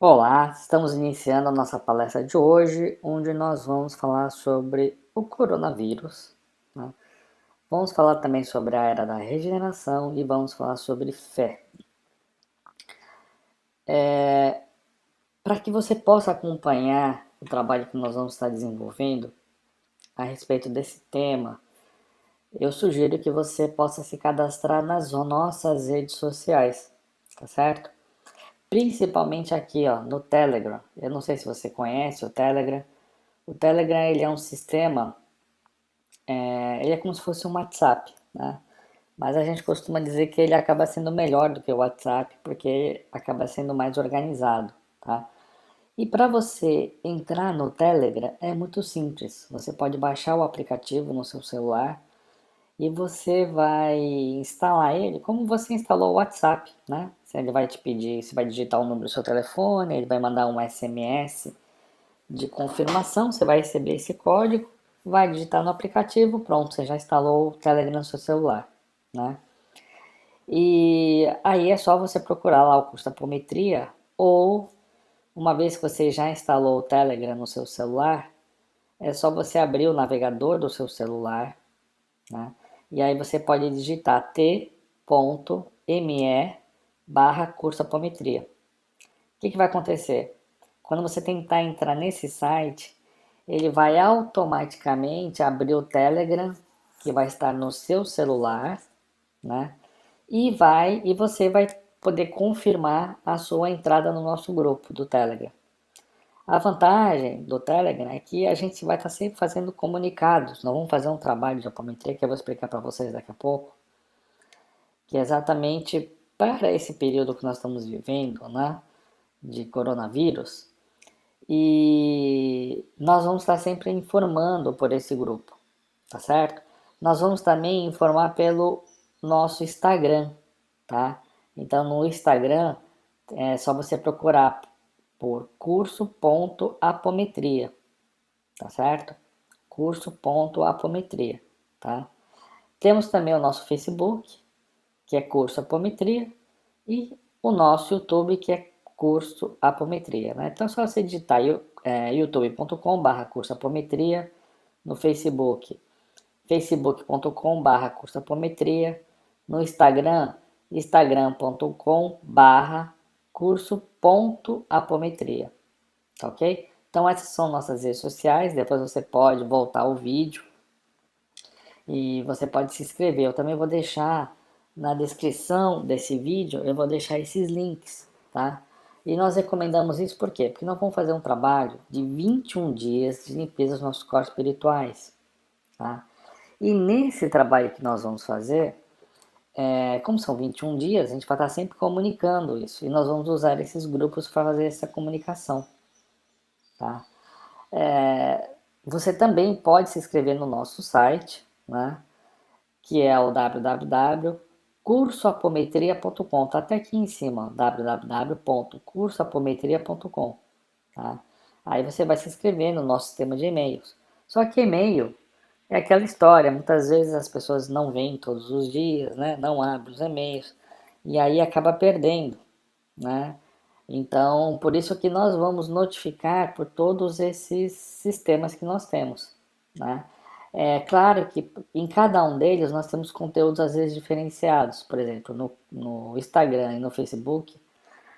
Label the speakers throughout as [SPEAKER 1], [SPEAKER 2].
[SPEAKER 1] Olá, estamos iniciando a nossa palestra de hoje, onde nós vamos falar sobre o coronavírus, né? Vamos falar também sobre a era da regeneração e vamos falar sobre fé. Para que você possa acompanhar o trabalho que nós vamos estar desenvolvendo a respeito desse tema, eu sugiro que você possa se cadastrar nas nossas redes sociais, tá certo? Principalmente aqui, ó, no Telegram. Eu não sei se você conhece o Telegram. O Telegram ele é um sistema, ele é como se fosse um WhatsApp, né? Mas a gente costuma dizer que ele acaba sendo melhor do que o WhatsApp, porque acaba sendo mais organizado, tá? E para você entrar no Telegram é muito simples. Você pode baixar o aplicativo no seu celular e você vai instalar ele como você instalou o WhatsApp, né? Ele vai te pedir, você vai digitar o número do seu telefone, ele vai mandar um SMS de confirmação, você vai receber esse código, vai digitar no aplicativo, pronto, você já instalou o Telegram no seu celular, né? E aí é só você procurar lá o curso Apometria, ou uma vez que você já instalou o Telegram no seu celular, é só você abrir o navegador do seu celular, né? E aí você pode digitar t.me barra curso Apometria. O que vai acontecer? Quando você tentar entrar nesse site, ele vai automaticamente abrir o Telegram, que vai estar no seu celular, né? E você vai poder confirmar a sua entrada no nosso grupo do Telegram. A vantagem do Telegram é que a gente vai estar sempre fazendo comunicados. Nós vamos fazer um trabalho de apometria que eu vou explicar para vocês daqui a pouco, que é exatamente para esse período que nós estamos vivendo, né, de coronavírus. E nós vamos estar sempre informando por esse grupo, tá certo? Nós vamos também informar pelo nosso Instagram, tá? Então no Instagram é só você procurar por curso.apometria, tá certo? Curso.apometria, tá? Temos também o nosso Facebook, que é Curso Apometria, e o nosso YouTube, que é Curso Apometria, né? Então é só você digitar youtube.com/barra curso apometria, no Facebook facebook.com/barra curso apometria, no Instagram instagram.com/barra curso.apometria, tá ok? Então essas são nossas redes sociais, depois você pode voltar ao vídeo e você pode se inscrever. Eu também vou deixar na descrição desse vídeo, eu vou deixar esses links, tá? E nós recomendamos isso por quê? Porque nós vamos fazer um trabalho de 21 dias de limpeza dos nossos corpos espirituais, tá? E nesse trabalho que nós vamos fazer, como são 21 dias, a gente vai estar sempre comunicando isso. E nós vamos usar esses grupos para fazer essa comunicação, tá? Você também pode se inscrever no nosso site, né? Que é o www.cursoapometria.com. Está até aqui em cima, www.cursoapometria.com. Tá? Aí você vai se inscrever no nosso sistema de e-mails. Só que e-mail é aquela história, muitas vezes as pessoas não vêm todos os dias, né? Não abrem os e-mails e aí acaba perdendo, né? Então, por isso que nós vamos notificar por todos esses sistemas que nós temos, né? É claro que em cada um deles nós temos conteúdos às vezes diferenciados. Por exemplo, no Instagram e no Facebook,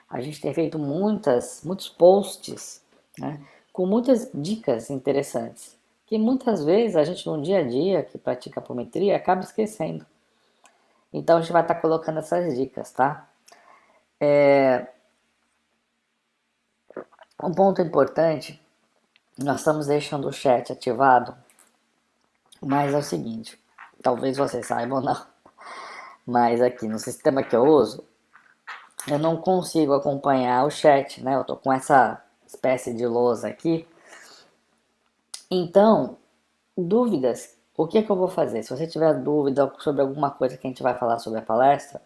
[SPEAKER 1] a gente tem feito muitos posts, né, com muitas dicas interessantes, que muitas vezes a gente no dia a dia que pratica apometria acaba esquecendo. Então a gente vai estar colocando essas dicas, tá? Um ponto importante, nós estamos deixando o chat ativado, mas é o seguinte, talvez você saiba ou não, mas aqui no sistema que eu uso, eu não consigo acompanhar o chat, né? Eu tô com essa espécie de lousa aqui. Então, dúvidas, o que é que eu vou fazer? Se você tiver dúvida sobre alguma coisa que a gente vai falar sobre a palestra,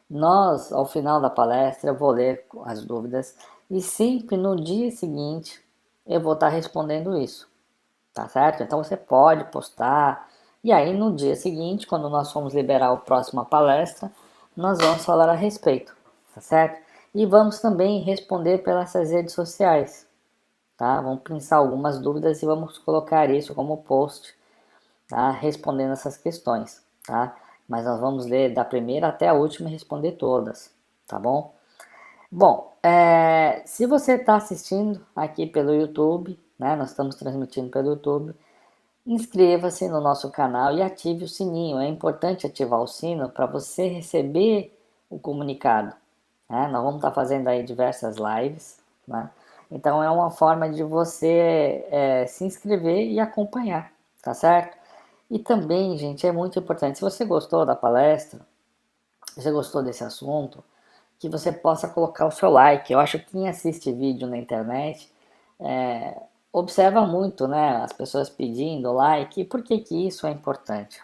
[SPEAKER 1] nós, ao final da palestra, eu vou ler as dúvidas e sempre no dia seguinte eu vou estar respondendo isso, tá certo? Então você pode postar e aí no dia seguinte, quando nós formos liberar a próxima palestra, nós vamos falar a respeito, tá certo? E vamos também responder pelas redes sociais, tá? Vamos pensar algumas dúvidas e vamos colocar isso como post, tá? Respondendo essas questões, tá? Mas nós vamos ler da primeira até a última e responder todas, tá bom? Bom, se você está assistindo aqui pelo YouTube, né? Nós estamos transmitindo pelo YouTube. Inscreva-se no nosso canal e ative o sininho. É importante ativar o sino para você receber o comunicado, né? Nós vamos estar fazendo aí diversas lives, né? Então é uma forma de você se inscrever e acompanhar, tá certo? E também, gente, é muito importante, se você gostou da palestra, se você gostou desse assunto, que você possa colocar o seu like. Eu acho que quem assiste vídeo na internet observa muito, né, as pessoas pedindo like. E por que que isso é importante?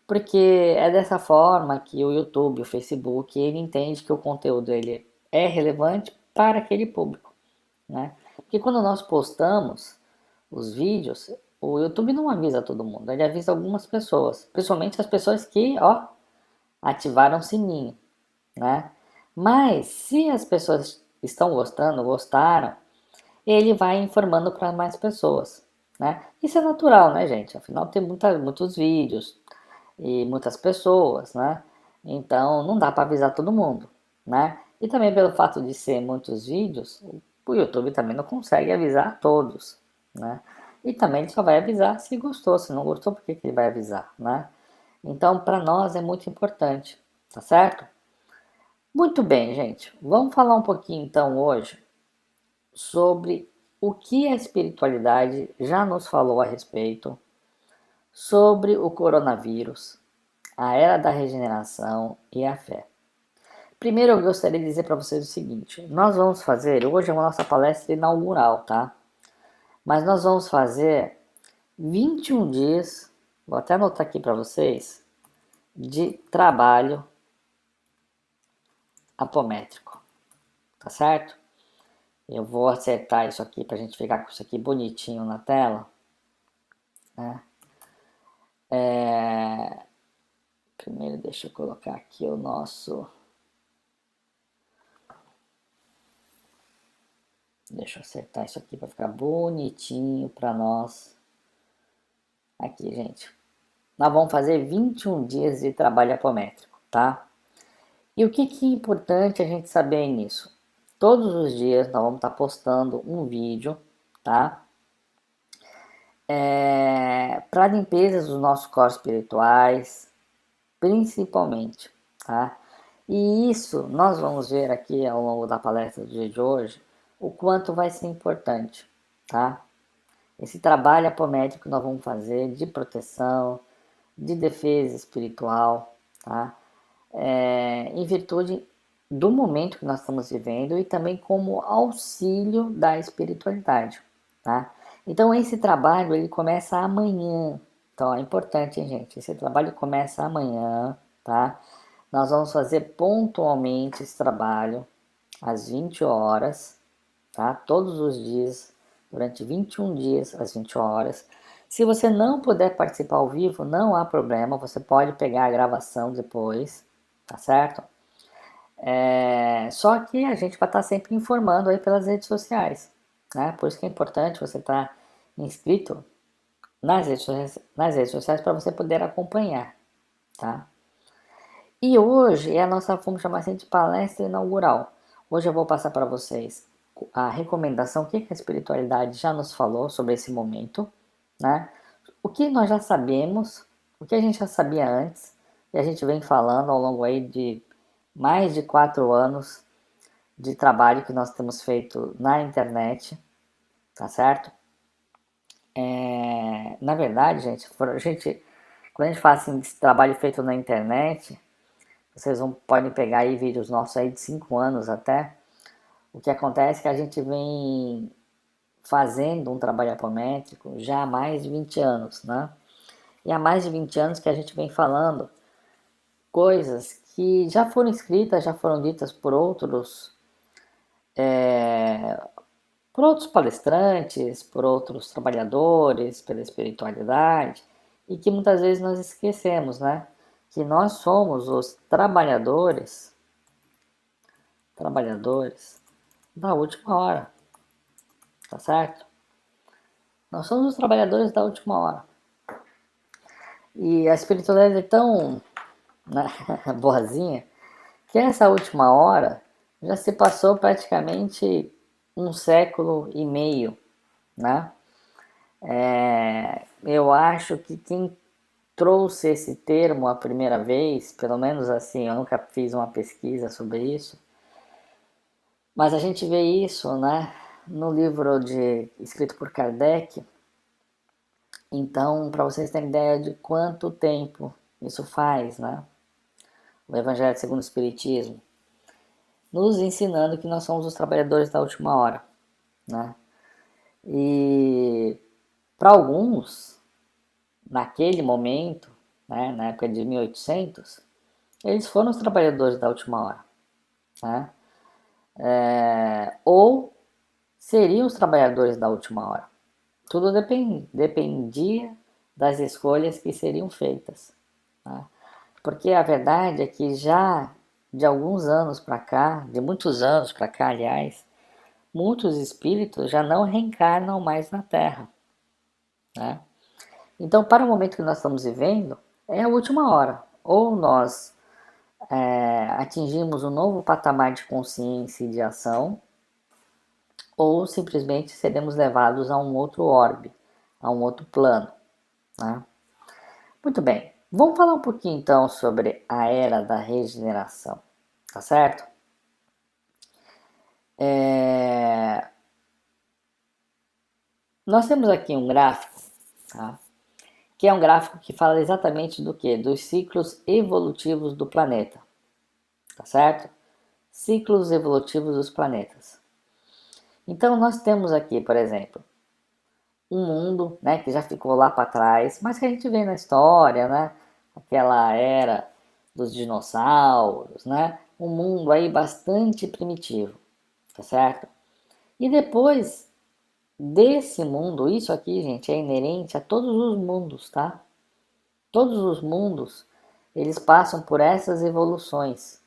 [SPEAKER 1] Porque é dessa forma que o YouTube, o Facebook, ele entende que o conteúdo ele é relevante para aquele público, né? Porque quando nós postamos os vídeos, o YouTube não avisa todo mundo, ele avisa algumas pessoas, principalmente as pessoas que, ó, ativaram o sininho, né? Mas se as pessoas estão gostando, gostaram, ele vai informando para mais pessoas, né? Isso é natural, né, gente? Afinal, tem muitos vídeos e muitas pessoas, né? Então, não dá para avisar todo mundo, né? E também pelo fato de ser muitos vídeos, o YouTube também não consegue avisar todos, né? E também ele só vai avisar se gostou, se não gostou, por que que ele vai avisar, né? Então, para nós é muito importante, tá certo? Muito bem, gente. Vamos falar um pouquinho então hoje sobre o que a espiritualidade já nos falou a respeito sobre o coronavírus, a era da regeneração e a fé. Primeiro eu gostaria de dizer para vocês o seguinte: nós vamos fazer, hoje é a nossa palestra inaugural, tá? Mas nós vamos fazer 21 dias, vou até anotar aqui para vocês, de trabalho apométrico, tá certo? Eu vou acertar isso aqui para a gente ficar com isso aqui bonitinho na tela, né? Primeiro deixa eu colocar aqui o nosso... Deixa eu acertar isso aqui para ficar bonitinho para nós. Aqui, gente. Nós vamos fazer 21 dias de trabalho apométrico, tá? E o que que é importante a gente saber nisso? Todos os dias nós vamos estar postando um vídeo, tá? Para limpeza dos nossos corpos espirituais, principalmente, tá? E isso nós vamos ver aqui ao longo da palestra do dia de hoje, o quanto vai ser importante, tá? Esse trabalho apométrico que nós vamos fazer de proteção, de defesa espiritual, tá? Em virtude do momento que nós estamos vivendo e também como auxílio da espiritualidade, tá? Então esse trabalho ele começa amanhã, então é importante, hein, gente? Esse trabalho começa amanhã, tá? Nós vamos fazer pontualmente esse trabalho às 20 horas, tá? Todos os dias, durante 21 dias às 20 horas. Se você não puder participar ao vivo, não há problema, você pode pegar a gravação depois, tá certo? Só que a gente vai estar sempre informando aí pelas redes sociais, né? Por isso que é importante você estar inscrito nas redes sociais para você poder acompanhar, tá? E hoje é a nossa, vamos chamar assim, de palestra inaugural. Hoje eu vou passar para vocês a recomendação, o que a espiritualidade já nos falou sobre esse momento, né? O que nós já sabemos, o que a gente já sabia antes, e a gente vem falando ao longo aí de mais de 4 anos de trabalho que nós temos feito na internet, tá certo? Na verdade, gente, quando a gente fala assim, de trabalho feito na internet, vocês podem pegar aí vídeos nossos aí de 5 anos até. O que acontece é que a gente vem fazendo um trabalho apométrico já há mais de 20 anos, né? E há mais de 20 anos que a gente vem falando coisas que já foram escritas, já foram ditas por outros palestrantes, por outros trabalhadores, pela espiritualidade, e que muitas vezes nós esquecemos, né? Que nós somos os trabalhadores trabalhadores da última hora, tá certo? Nós somos os trabalhadores da última hora. E a espiritualidade é tão, né, boazinha que essa última hora já se passou praticamente 1,5 século, né? Eu acho que quem trouxe esse termo a primeira vez, pelo menos assim, eu nunca fiz uma pesquisa sobre isso, mas a gente vê isso, né, no livro escrito por Kardec. Então, para vocês terem ideia de quanto tempo isso faz, né, o Evangelho segundo o Espiritismo, nos ensinando que nós somos os trabalhadores da última hora, né, e para alguns, naquele momento, né, na época de 1800, eles foram os trabalhadores da última hora, né? Ou seriam os trabalhadores da última hora. Tudo dependia das escolhas que seriam feitas, né? Porque a verdade é que já de alguns anos para cá, de muitos anos para cá, aliás, muitos espíritos já não reencarnam mais na Terra, né? Então, para o momento que nós estamos vivendo, é a última hora. Ou nós atingimos um novo patamar de consciência e de ação, ou simplesmente seremos levados a um outro orbe, a um outro plano, né? Muito bem, vamos falar um pouquinho então sobre a era da regeneração, tá certo? Nós temos aqui um gráfico, tá? Que é um gráfico que fala exatamente do que? Dos ciclos evolutivos do planeta, tá certo? Ciclos evolutivos dos planetas. Então nós temos aqui, por exemplo, um mundo, né, que já ficou lá para trás, mas que a gente vê na história, né, aquela era dos dinossauros, né, um mundo aí bastante primitivo, tá certo? E depois desse mundo, isso aqui, gente, é inerente a todos os mundos, tá? Todos os mundos, eles passam por essas evoluções.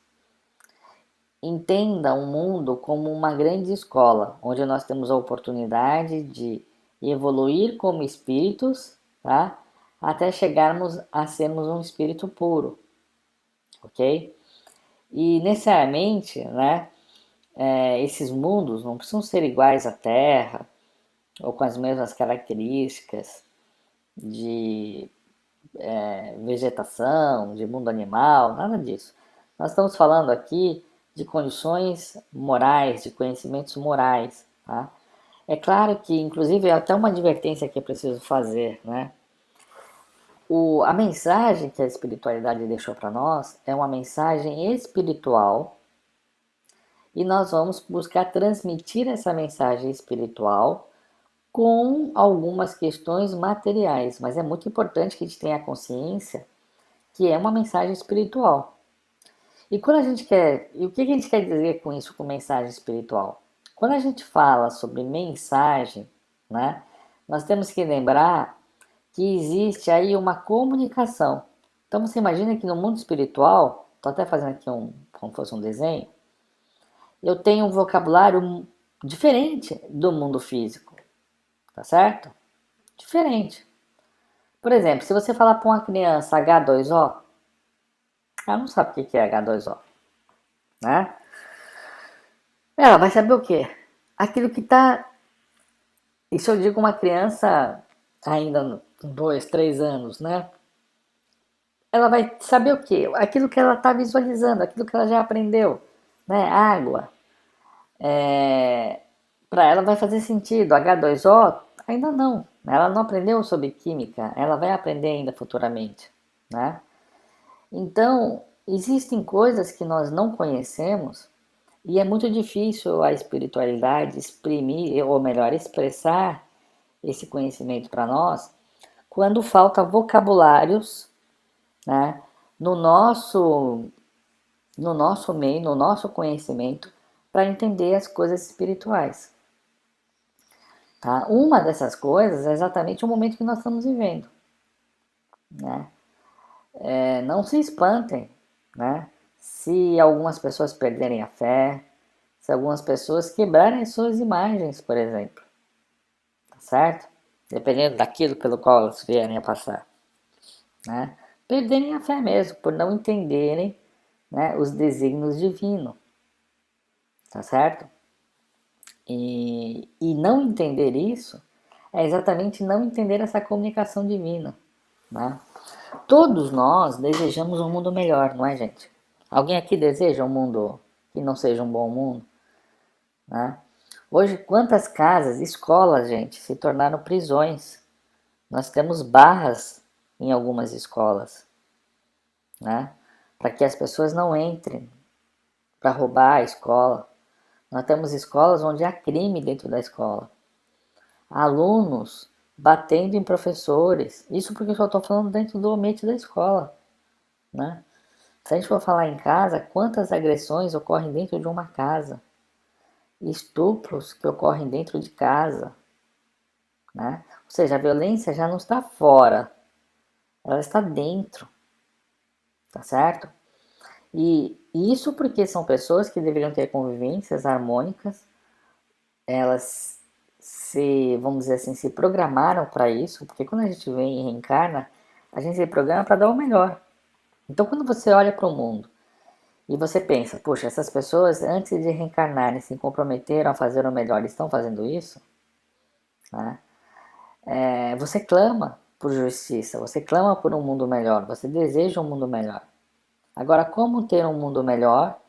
[SPEAKER 1] Entenda o mundo como uma grande escola, onde nós temos a oportunidade de evoluir como espíritos, tá? Até chegarmos a sermos um espírito puro, ok? E necessariamente, né, esses mundos não precisam ser iguais à Terra ou com as mesmas características de vegetação, de mundo animal, nada disso. Nós estamos falando aqui de condições morais, de conhecimentos morais, tá? É claro que, inclusive, é até uma advertência que eu preciso fazer, né? A mensagem que a espiritualidade deixou para nós é uma mensagem espiritual e nós vamos buscar transmitir essa mensagem espiritual com algumas questões materiais, mas é muito importante que a gente tenha consciência que é uma mensagem espiritual. E quando a gente quer, e o que a gente quer dizer com isso, com mensagem espiritual? Quando a gente fala sobre mensagem, né, nós temos que lembrar que existe aí uma comunicação. Então você imagina que no mundo espiritual, estou até fazendo aqui como fosse um desenho, eu tenho um vocabulário diferente do mundo físico, tá certo? Diferente. Por exemplo, se você falar para uma criança H2O, ela não sabe o que é H2O, né? Ela vai saber o quê? Aquilo que está. Isso eu digo uma criança ainda com 2, 3 anos, né? Ela vai saber o quê? Aquilo que ela está visualizando, aquilo que ela já aprendeu, né? Água. Para ela vai fazer sentido. H2O, ainda não. Ela não aprendeu sobre química, ela vai aprender ainda futuramente, né? Então, existem coisas que nós não conhecemos e é muito difícil a espiritualidade exprimir, ou melhor, expressar esse conhecimento para nós quando falta vocabulários, né, no nosso meio, no nosso conhecimento, para entender as coisas espirituais. Tá? Uma dessas coisas é exatamente o momento que nós estamos vivendo. Né? Não se espantem, né? Se algumas pessoas perderem a fé, se algumas pessoas quebrarem suas imagens, por exemplo, tá certo? Dependendo daquilo pelo qual elas vierem a passar, né? Perderem a fé mesmo, por não entenderem, né, os desígnios divinos, tá certo? E não entender isso é exatamente não entender essa comunicação divina, né? Todos nós desejamos um mundo melhor, não é, gente? Alguém aqui deseja um mundo que não seja um bom mundo, né? Hoje, quantas casas, escolas, gente, se tornaram prisões. Nós temos barras em algumas escolas, né? Para que as pessoas não entrem para roubar a escola. Nós temos escolas onde há crime dentro da escola. Alunos batendo em professores. Isso porque eu só estou falando dentro do ambiente da escola, né? Se a gente for falar em casa, quantas agressões ocorrem dentro de uma casa? Estupros que ocorrem dentro de casa, né? Ou seja, a violência já não está fora, ela está dentro, tá certo? E isso porque são pessoas que deveriam ter convivências harmônicas, elas vamos dizer assim, se programaram para isso, porque quando a gente vem e reencarna, a gente se programa para dar o melhor. Então, quando você olha para o mundo e você pensa, puxa, essas pessoas antes de reencarnarem se comprometeram a fazer o melhor, estão fazendo isso, né? Você clama por justiça, você clama por um mundo melhor, você deseja um mundo melhor. Agora, como ter um mundo melhor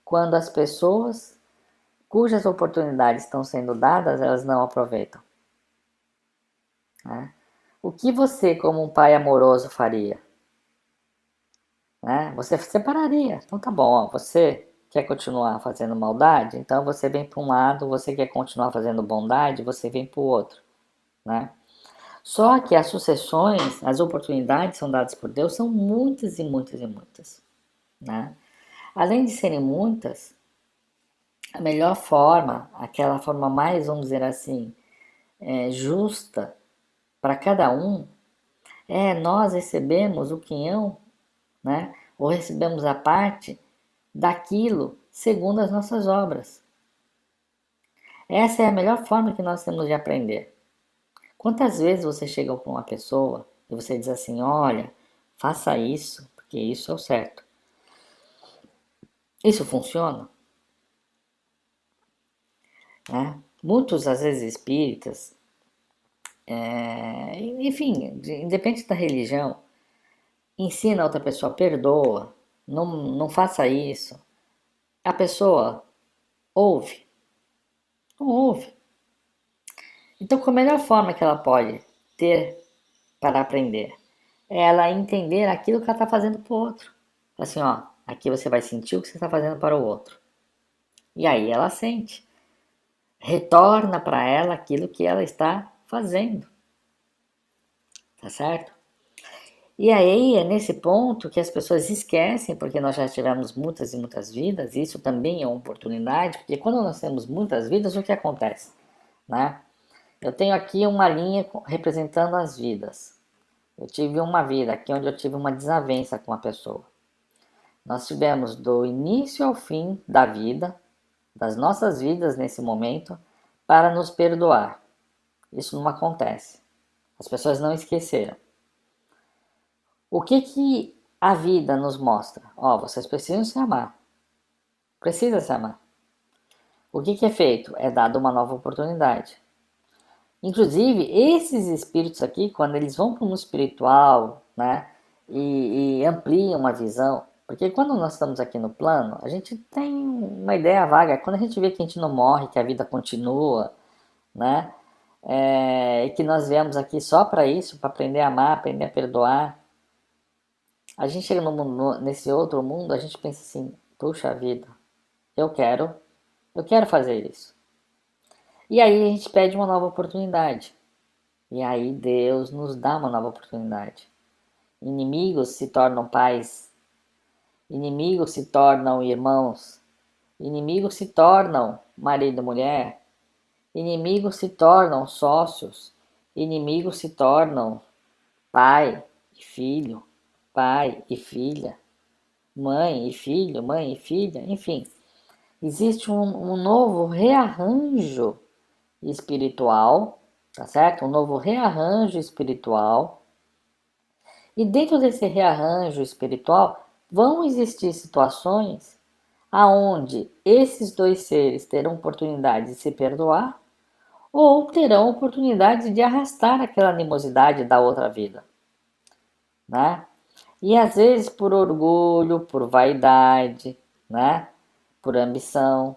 [SPEAKER 1] quando as pessoas cujas oportunidades estão sendo dadas, elas não aproveitam, né? O que você, como um pai amoroso, faria? Né? Você separaria. Então tá bom, ó, você quer continuar fazendo maldade? Então você vem para um lado, você quer continuar fazendo bondade, você vem para o outro, né? Só que as sucessões, as oportunidades são dadas por Deus, são muitas e muitas e muitas, né? Além de serem muitas, a melhor forma, aquela forma mais, vamos dizer assim, justa para cada um, é nós recebemos o quinhão, né? Ou recebemos a parte daquilo segundo as nossas obras. Essa é a melhor forma que nós temos de aprender. Quantas vezes você chega para uma pessoa e você diz assim, olha, faça isso, porque isso é o certo. Isso funciona? Né? Muitos, às vezes, espíritas, enfim, independente da religião, ensina a outra pessoa, perdoa, não faça isso. A pessoa ouve, não ouve. Então, qual a melhor forma que ela pode ter para aprender? É ela entender aquilo que ela está fazendo para o outro. Assim, ó, aqui você vai sentir o que você está fazendo para o outro. E aí ela sente. Retorna para ela aquilo que ela está fazendo. Tá certo? E aí é nesse ponto que as pessoas esquecem, porque nós já tivemos muitas e muitas vidas, e isso também é uma oportunidade, porque quando nós temos muitas vidas, o que acontece? Né? Eu tenho aqui uma linha representando as vidas. Eu tive uma vida aqui onde eu tive uma desavença com uma pessoa. Nós tivemos do início ao fim da vida, das nossas vidas nesse momento, para nos perdoar. Isso não acontece. As pessoas não esqueceram. O que a vida nos mostra? Ó, vocês precisam se amar. Precisa se amar. O que é feito? É dado uma nova oportunidade. Inclusive, esses espíritos aqui, quando eles vão para o mundo espiritual, né, e ampliam a visão, porque quando nós estamos aqui no plano, a gente tem uma ideia vaga. Quando a gente vê que a gente não morre, que a vida continua, né, e que nós viemos aqui só para isso, para aprender a amar, aprender a perdoar, a gente chega no mundo, nesse outro mundo, a gente pensa assim, puxa vida, eu quero fazer isso. E aí a gente pede uma nova oportunidade. E aí Deus nos dá uma nova oportunidade. Inimigos se tornam pais, inimigos se tornam irmãos, inimigos se tornam marido e mulher, inimigos se tornam sócios, inimigos se tornam pai e filho, pai e filha, mãe e filho, mãe e filha, enfim. existe um novo rearranjo espiritual, tá certo? Um novo rearranjo espiritual. E dentro desse rearranjo espiritual vão existir situações aonde esses dois seres terão oportunidade de se perdoar ou terão oportunidade de arrastar aquela animosidade da outra vida, né? E às vezes por orgulho, por vaidade, né? Por ambição,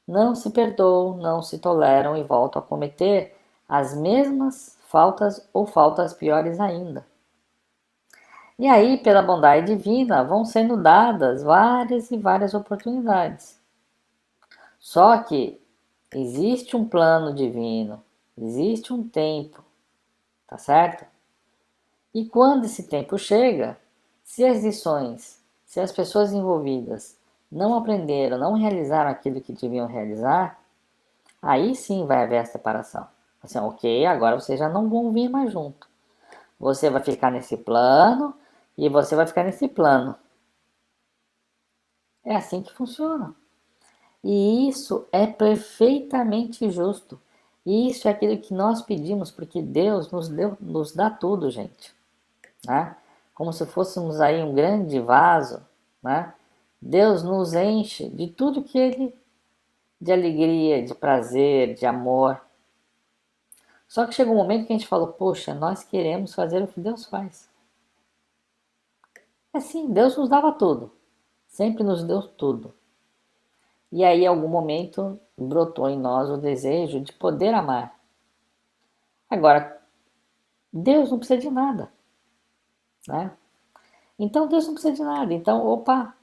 [SPEAKER 1] não se perdoam, não se toleram e voltam a cometer as mesmas faltas ou faltas piores ainda. E aí, pela bondade divina, vão sendo dadas várias e várias oportunidades. Só que existe um plano divino, existe um tempo, tá certo? E quando esse tempo chega, se as lições, se as pessoas envolvidas não aprenderam, não realizaram aquilo que deviam realizar, aí sim vai haver a separação. Assim, ok, agora vocês já não vão vir mais junto. Você vai ficar nesse plano e você vai ficar nesse plano. É assim que funciona. E isso é perfeitamente justo. E isso é aquilo que nós pedimos, porque Deus nos dá tudo, gente. Né? Como se fôssemos aí um grande vaso, né? Deus nos enche de tudo que Ele, de alegria, de prazer, de amor. Só que chega um momento que a gente fala, poxa, nós queremos fazer o que Deus faz. É assim, Deus nos dava tudo. Sempre nos deu tudo. E aí, em algum momento, brotou em nós o desejo de poder amar. Agora, Deus não precisa de nada, né? Então, Deus não precisa de nada. Então, opa,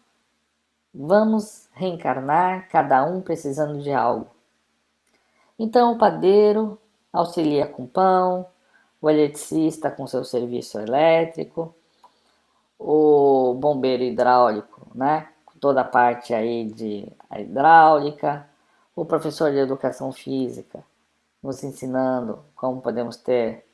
[SPEAKER 1] vamos reencarnar, cada um precisando de algo. Então, o padeiro auxilia com pão, o eletricista com seu serviço elétrico, o bombeiro hidráulico, né? Com toda a parte aí de hidráulica, o professor de educação física nos ensinando como podemos ter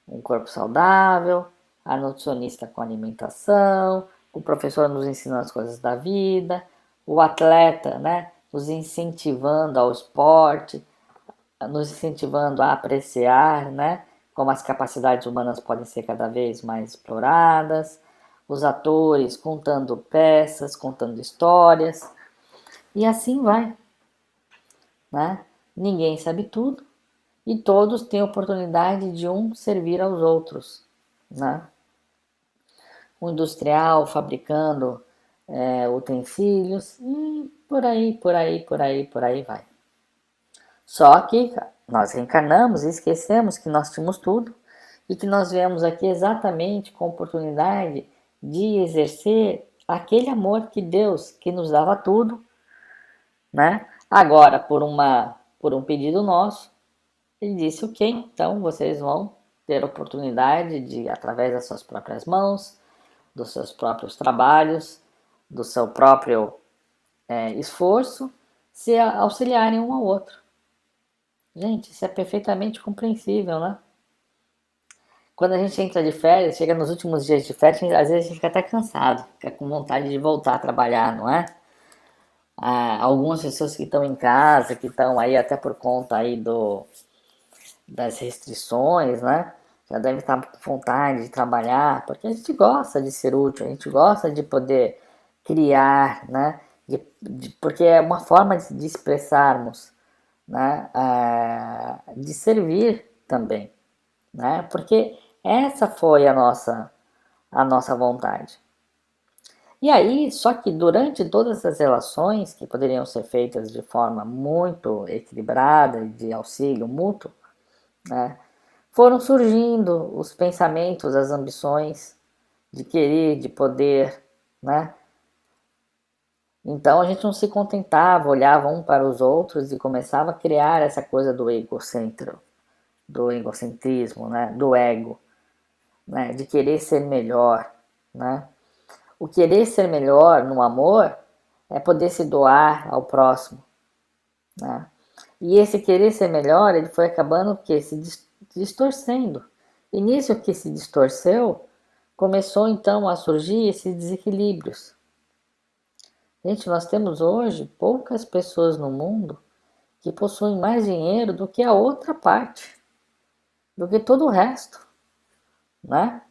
[SPEAKER 1] um corpo saudável, a nutricionista com alimentação, o professor nos ensinando as coisas da vida, o atleta, né, nos incentivando ao esporte, nos incentivando a apreciar, né, como as capacidades humanas podem ser cada vez mais exploradas, os atores contando peças, contando histórias, e assim vai, né? Ninguém sabe tudo e todos têm a oportunidade de um servir aos outros, né? O industrial fabricando utensílios e por aí vai. Só que nós reencarnamos e esquecemos que nós tínhamos tudo e que nós viemos aqui exatamente com a oportunidade de exercer aquele amor que Deus, que nos dava tudo, né? Agora, por um pedido nosso, ele disse, ok, então vocês vão ter a oportunidade de, através das suas próprias mãos, dos seus próprios trabalhos, do seu próprio esforço, se auxiliarem um ao outro. Gente, isso é perfeitamente compreensível, né? Quando a gente entra de férias, chega nos últimos dias de férias, às vezes a gente fica até cansado, fica com vontade de voltar a trabalhar, não é? Algumas pessoas que estão em casa, que estão aí até por conta aí das restrições, né? Já devem estar com vontade de trabalhar, porque a gente gosta de ser útil, a gente gosta de poder criar, né? Porque é uma forma de expressarmos, né? De servir também, né? Porque essa foi a nossa vontade. E aí, só que durante todas as relações que poderiam ser feitas de forma muito equilibrada, de auxílio mútuo, né, foram surgindo os pensamentos, as ambições de querer, de poder, né? Então a gente não se contentava, olhava um para os outros e começava a criar essa coisa do egocentro, do egocentrismo, né? Do ego, né? De querer ser melhor, né? O querer ser melhor no amor é poder se doar ao próximo, né? E esse querer ser melhor, ele foi acabando que se distorcendo. E nisso que se distorceu, começou então a surgir esses desequilíbrios. Gente, nós temos hoje poucas pessoas no mundo que possuem mais dinheiro do que a outra parte, do que todo o resto, né?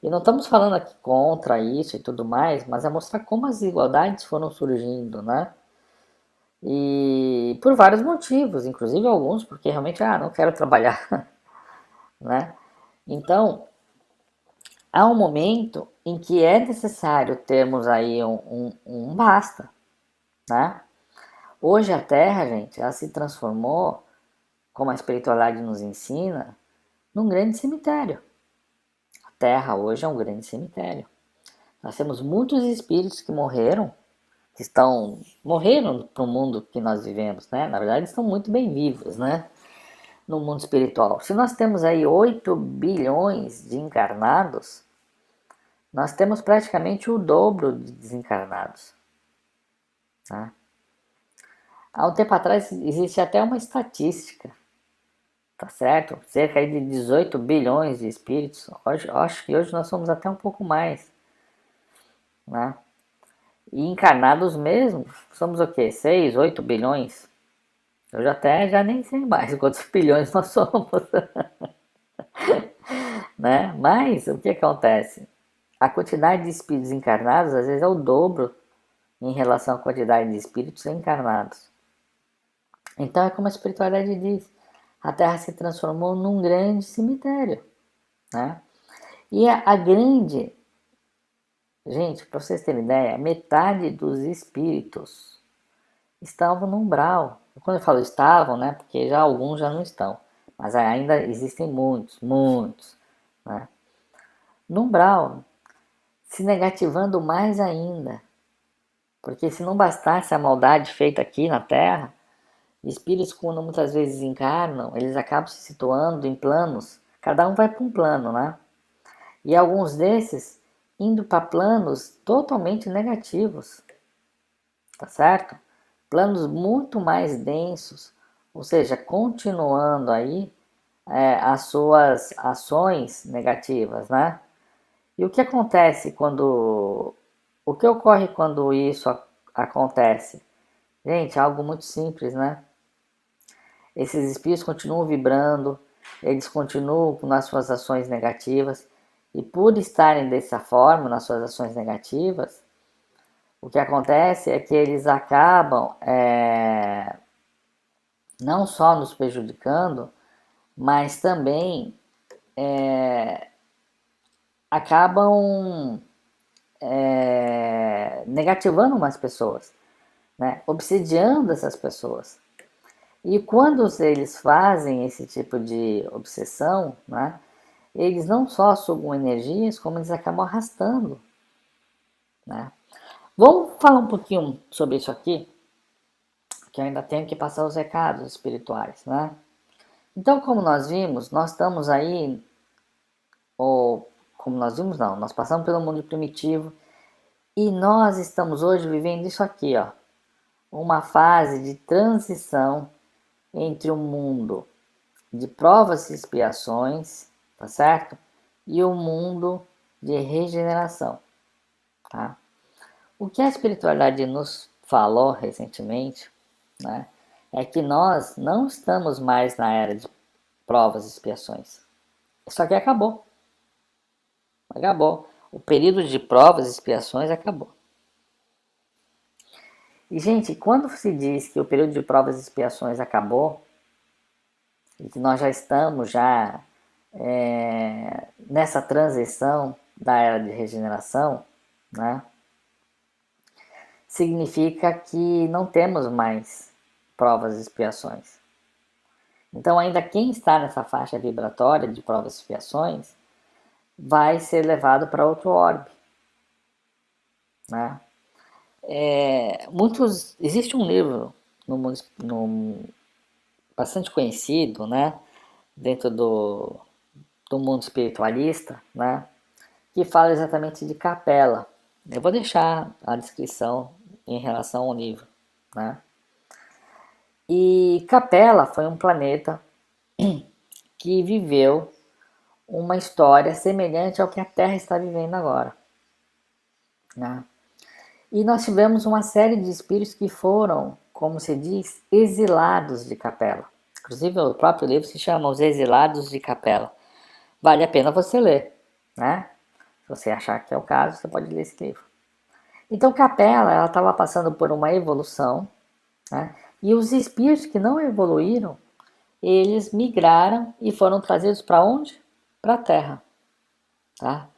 [SPEAKER 1] E não estamos falando aqui contra isso e tudo mais, mas é mostrar como as desigualdades foram surgindo, né? E por vários motivos, inclusive alguns porque realmente, não quero trabalhar, né? Então, há um momento em que é necessário termos aí um basta, né? Hoje a Terra, gente, ela se transformou, como a espiritualidade nos ensina, num grande cemitério. A Terra hoje é um grande cemitério. Nós temos muitos espíritos que morreram, morreram para o mundo que nós vivemos, né? Na verdade, estão muito bem vivos, né? No mundo espiritual. Se nós temos aí 8 bilhões de encarnados, nós temos praticamente o dobro de desencarnados, tá? Há um tempo atrás existe até uma estatística, tá certo? Cerca de 18 bilhões de espíritos. Hoje, acho que hoje nós somos até um pouco mais, né? E encarnados mesmo, somos o quê? 6, 8 bilhões? Eu já nem sei mais quantos bilhões nós somos, né? Mas o que acontece? A quantidade de espíritos encarnados às vezes é o dobro em relação à quantidade de espíritos encarnados. Então é como a espiritualidade diz, a Terra se transformou num grande cemitério, né? E a grande, gente, para vocês terem ideia, metade dos espíritos estavam no umbral. Quando eu falo estavam, né? Porque já alguns já não estão, mas ainda existem muitos, muitos, né? No umbral, se negativando mais ainda, porque se não bastasse a maldade feita aqui na Terra, espíritos, quando muitas vezes encarnam, eles acabam se situando em planos. Cada um vai para um plano, né? E alguns desses indo para planos totalmente negativos, tá certo? Planos muito mais densos, ou seja, continuando aí as suas ações negativas, né? E o que acontece quando. O que ocorre quando isso acontece? Gente, é algo muito simples, né? Esses espíritos continuam vibrando, eles continuam nas suas ações negativas, e por estarem dessa forma, nas suas ações negativas, o que acontece é que eles acabam não só nos prejudicando, mas também acabam negativando umas pessoas, né? Obsediando essas pessoas. E quando eles fazem esse tipo de obsessão, né, eles não só sugam energias, como eles acabam arrastando, né? Vamos falar um pouquinho sobre isso aqui, que eu ainda tenho que passar os recados espirituais, né? Então, como nós vimos, nós estamos aí, ou como nós vimos, não, nós passamos pelo mundo primitivo e nós estamos hoje vivendo isso aqui, ó, uma fase de transição entre o mundo de provas e expiações, tá certo? E o mundo de regeneração, tá? O que a espiritualidade nos falou recentemente, né, é que nós não estamos mais na era de provas e expiações. Isso aqui acabou. Acabou. O período de provas e expiações acabou. E, gente, quando se diz que o período de provas e expiações acabou, e que nós já estamos nessa transição da era de regeneração, né, significa que não temos mais provas e expiações. Então, ainda quem está nessa faixa vibratória de provas e expiações vai ser levado para outro orbe, né? Existe um livro no mundo, bastante conhecido, né, dentro do mundo espiritualista, né, que fala exatamente de Capela. Eu vou deixar a descrição em relação ao livro, né? E Capela foi um planeta que viveu uma história semelhante ao que a Terra está vivendo agora, né? E nós tivemos uma série de espíritos que foram, como se diz, exilados de Capela. Inclusive o próprio livro se chama Os Exilados de Capela. Vale a pena você ler, né? Se você achar que é o caso, você pode ler esse livro. Então Capela, ela estava passando por uma evolução, né? E os espíritos que não evoluíram, eles migraram e foram trazidos para onde? Para a Terra, tá?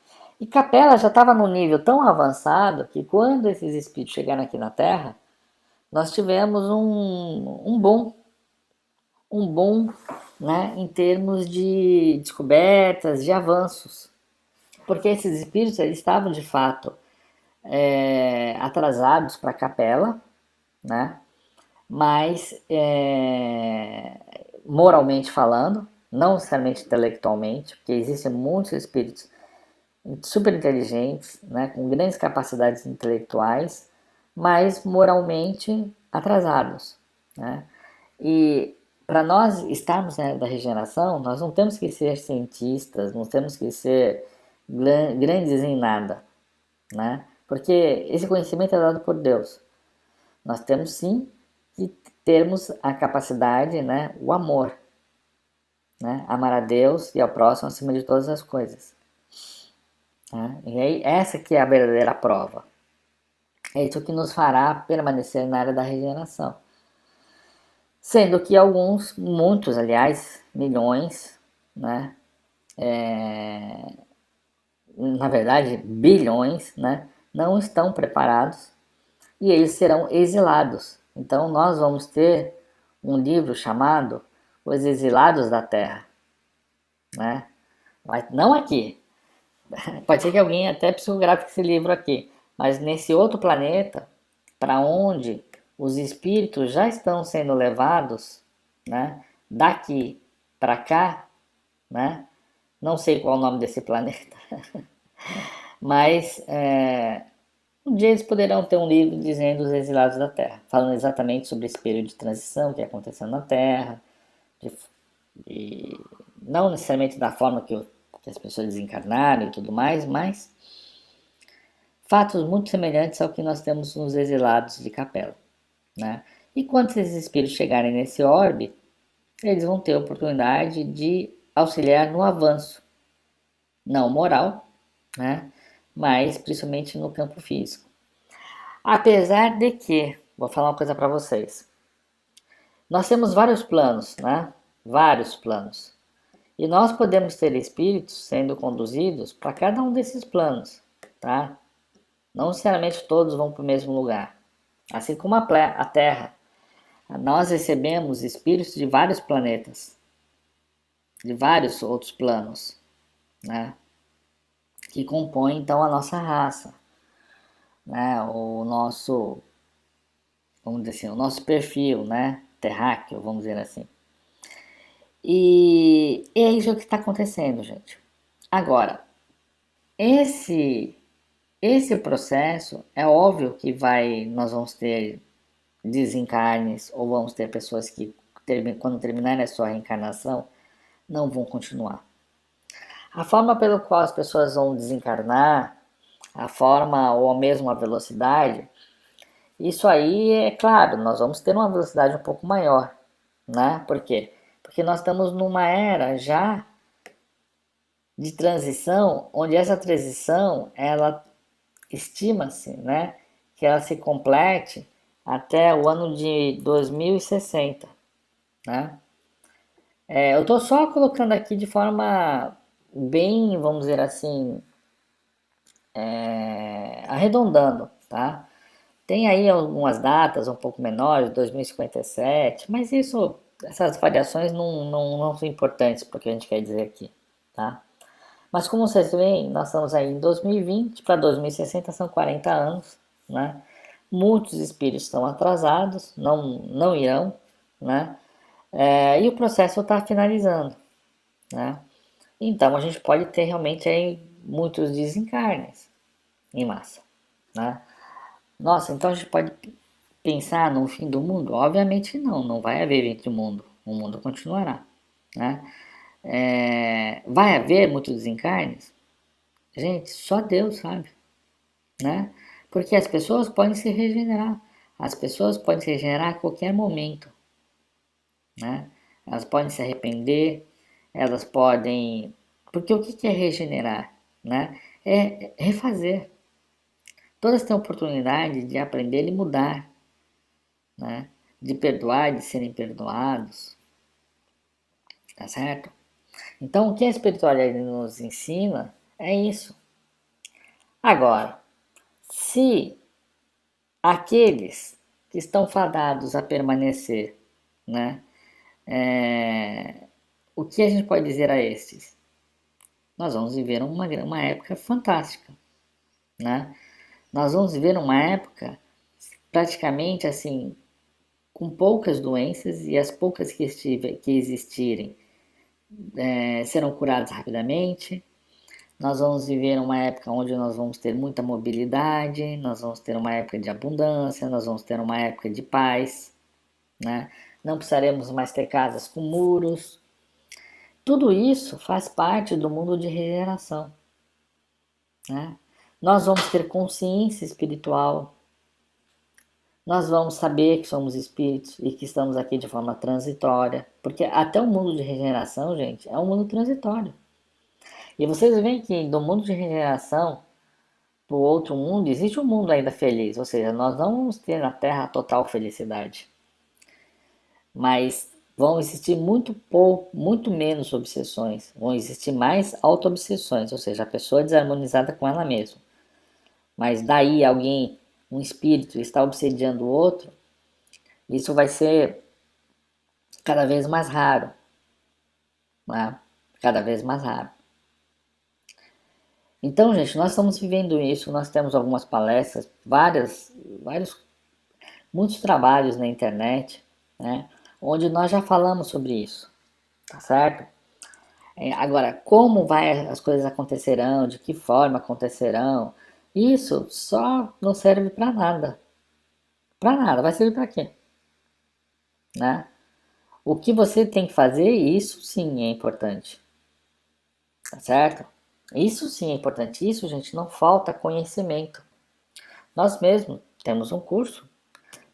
[SPEAKER 1] E Capela já estava num nível tão avançado que quando esses espíritos chegaram aqui na Terra, nós tivemos um boom, né, em termos de descobertas, de avanços, porque esses espíritos eles estavam de fato atrasados para a Capela, né, mas moralmente falando, não necessariamente intelectualmente, porque existem muitos espíritos super inteligentes, né, com grandes capacidades intelectuais, mas moralmente atrasados, né? E para nós estarmos na era da regeneração, nós não temos que ser cientistas, não temos que ser grandes em nada, né? Porque esse conhecimento é dado por Deus. Nós temos sim que termos a capacidade, né, o amor, né? Amar a Deus e ao próximo acima de todas as coisas. Né? E aí, essa que é a verdadeira prova. É isso que nos fará permanecer na área da regeneração. Sendo que alguns, muitos aliás, milhões, né? Na verdade bilhões, né? Não estão preparados e eles serão exilados. Então nós vamos ter um livro chamado Os Exilados da Terra, né? Mas não aqui. Pode ser que alguém até psicografe esse livro aqui, mas nesse outro planeta, para onde os espíritos já estão sendo levados, né, daqui para cá, né, não sei qual é o nome desse planeta, mas um dia eles poderão ter um livro dizendo os exilados da Terra, falando exatamente sobre esse período de transição que aconteceu na Terra, de, de, não necessariamente da forma que as pessoas desencarnaram e tudo mais, mas fatos muito semelhantes ao que nós temos nos exilados de Capela, né? E quando esses espíritos chegarem nesse orbe, eles vão ter a oportunidade de auxiliar no avanço, não moral, né? Mas principalmente no campo físico. Apesar de que, vou falar uma coisa para vocês, nós temos vários planos, né? Vários planos. E nós podemos ter espíritos sendo conduzidos para cada um desses planos, tá? Não necessariamente todos vão para o mesmo lugar. Assim como a Terra, nós recebemos espíritos de vários planetas, de vários outros planos, né? Que compõem então a nossa raça, né? O nosso, vamos dizer assim, o nosso perfil, né? Terráqueo, vamos dizer assim. E é isso que está acontecendo, gente. Agora, esse esse processo é óbvio que nós vamos ter desencarnes ou vamos ter pessoas que quando terminarem a sua reencarnação não vão continuar. A forma pela qual as pessoas vão desencarnar, a forma ou mesmo a velocidade, isso aí é claro, nós vamos ter uma velocidade um pouco maior, né? Por quê? Porque nós estamos numa era já de transição, onde essa transição ela estima-se, né, que ela se complete até o ano de 2060, né? Eu estou só colocando aqui de forma bem, vamos dizer assim, arredondando, tá? Tem aí algumas datas um pouco menores, 2057, mas essas variações não são importantes para o que a gente quer dizer aqui, tá? Mas como vocês veem, nós estamos aí em 2020 para 2060, são 40 anos, né? Muitos espíritos estão atrasados, não irão, né? E o processo está finalizando, né? Então a gente pode ter realmente aí muitos desencarnes em massa, né? Nossa, então a gente pode pensar no fim do mundo? Obviamente não vai haver fim do mundo, o mundo continuará, né? Vai haver muitos desencarnes? Gente, só Deus sabe, né? Porque as pessoas podem se regenerar. As pessoas podem se regenerar a qualquer momento, né? Elas podem se arrepender, elas podem... Porque o que é regenerar, né? É refazer. Todas têm a oportunidade de aprender e mudar, né? De perdoar, de serem perdoados, tá certo? Então, o que a espiritualidade nos ensina é isso. Agora, se aqueles que estão fadados a permanecer, né? O que a gente pode dizer a estes? Nós vamos viver uma época fantástica, né? Nós vamos viver uma época praticamente assim, com poucas doenças e as poucas que existirem serão curadas rapidamente. Nós vamos viver uma época onde nós vamos ter muita mobilidade, nós vamos ter uma época de abundância, nós vamos ter uma época de paz, né? Não precisaremos mais ter casas com muros. Tudo isso faz parte do mundo de regeneração, né? Nós vamos ter consciência espiritual, nós vamos saber que somos espíritos e que estamos aqui de forma transitória, porque até o mundo de regeneração, gente, é um mundo transitório. E vocês veem que do mundo de regeneração para o outro mundo, existe um mundo ainda feliz, ou seja, nós não vamos ter na Terra a total felicidade, mas vão existir muito pouco, muito menos obsessões, vão existir mais auto-obsessões, ou seja, a pessoa desarmonizada com ela mesma. Mas daí alguém, um espírito, está obsediando o outro, isso vai ser cada vez mais raro, né? Cada vez mais raro. Então, gente, nós estamos vivendo isso, nós temos algumas palestras, muitos trabalhos na internet, né, onde nós já falamos sobre isso, tá certo? Agora, como as coisas acontecerão, de que forma acontecerão, isso só não serve para nada. Para nada, vai servir para quê? Né? O que você tem que fazer, isso sim é importante, tá certo? Isso sim é importante, isso, gente, não falta conhecimento. Nós mesmos temos um curso,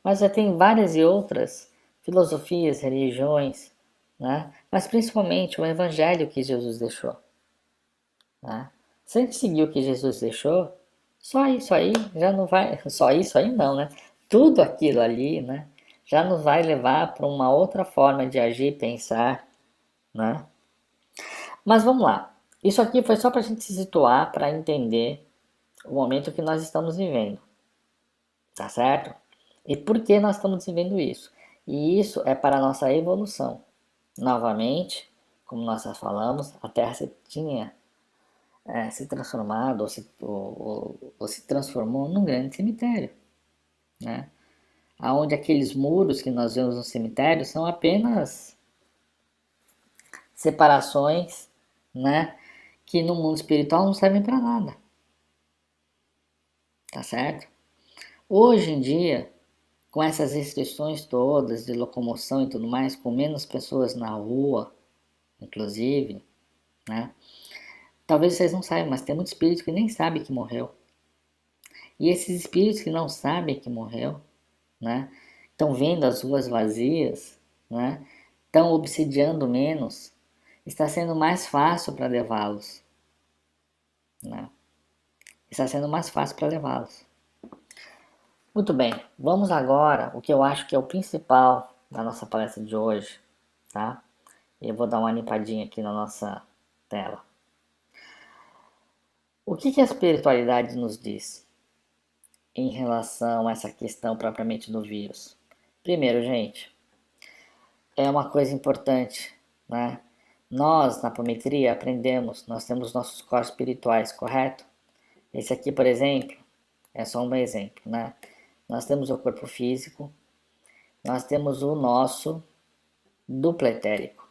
[SPEAKER 1] mas já tem várias e outras filosofias, religiões, né? Mas principalmente o evangelho que Jesus deixou, né? Se a gente seguir o que Jesus deixou, só isso aí já não vai, só isso aí não, né? Tudo aquilo ali, né? Já nos vai levar para uma outra forma de agir, pensar, né? Mas vamos lá. Isso aqui foi só para a gente se situar, para entender o momento que nós estamos vivendo, tá certo? E por que nós estamos vivendo isso? E isso é para a nossa evolução. Novamente, como nós já falamos, a Terra tinha se transformado ou se transformou num grande cemitério, né? Onde aqueles muros que nós vemos no cemitério são apenas separações, né? Que no mundo espiritual não servem para nada, tá certo? Hoje em dia, com essas restrições todas de locomoção e tudo mais, com menos pessoas na rua, inclusive, né? Talvez vocês não saibam, mas tem muito espírito que nem sabe que morreu. E esses espíritos que não sabem que morreu, né? Estão vendo as ruas vazias, né? Estão obsidiando menos, está sendo mais fácil para levá-los, né? Está sendo mais fácil para levá-los. Muito bem, vamos agora o que eu acho que é o principal da nossa palestra de hoje, tá? Eu vou dar uma limpadinha aqui na nossa tela. O que a espiritualidade nos diz em relação a essa questão propriamente do vírus? Primeiro, gente, é uma coisa importante, né? Nós, na apometria, aprendemos, nós temos nossos corpos espirituais, correto? Esse aqui, por exemplo, é só um exemplo, né? Nós temos o corpo físico, nós temos o nosso duplo etérico,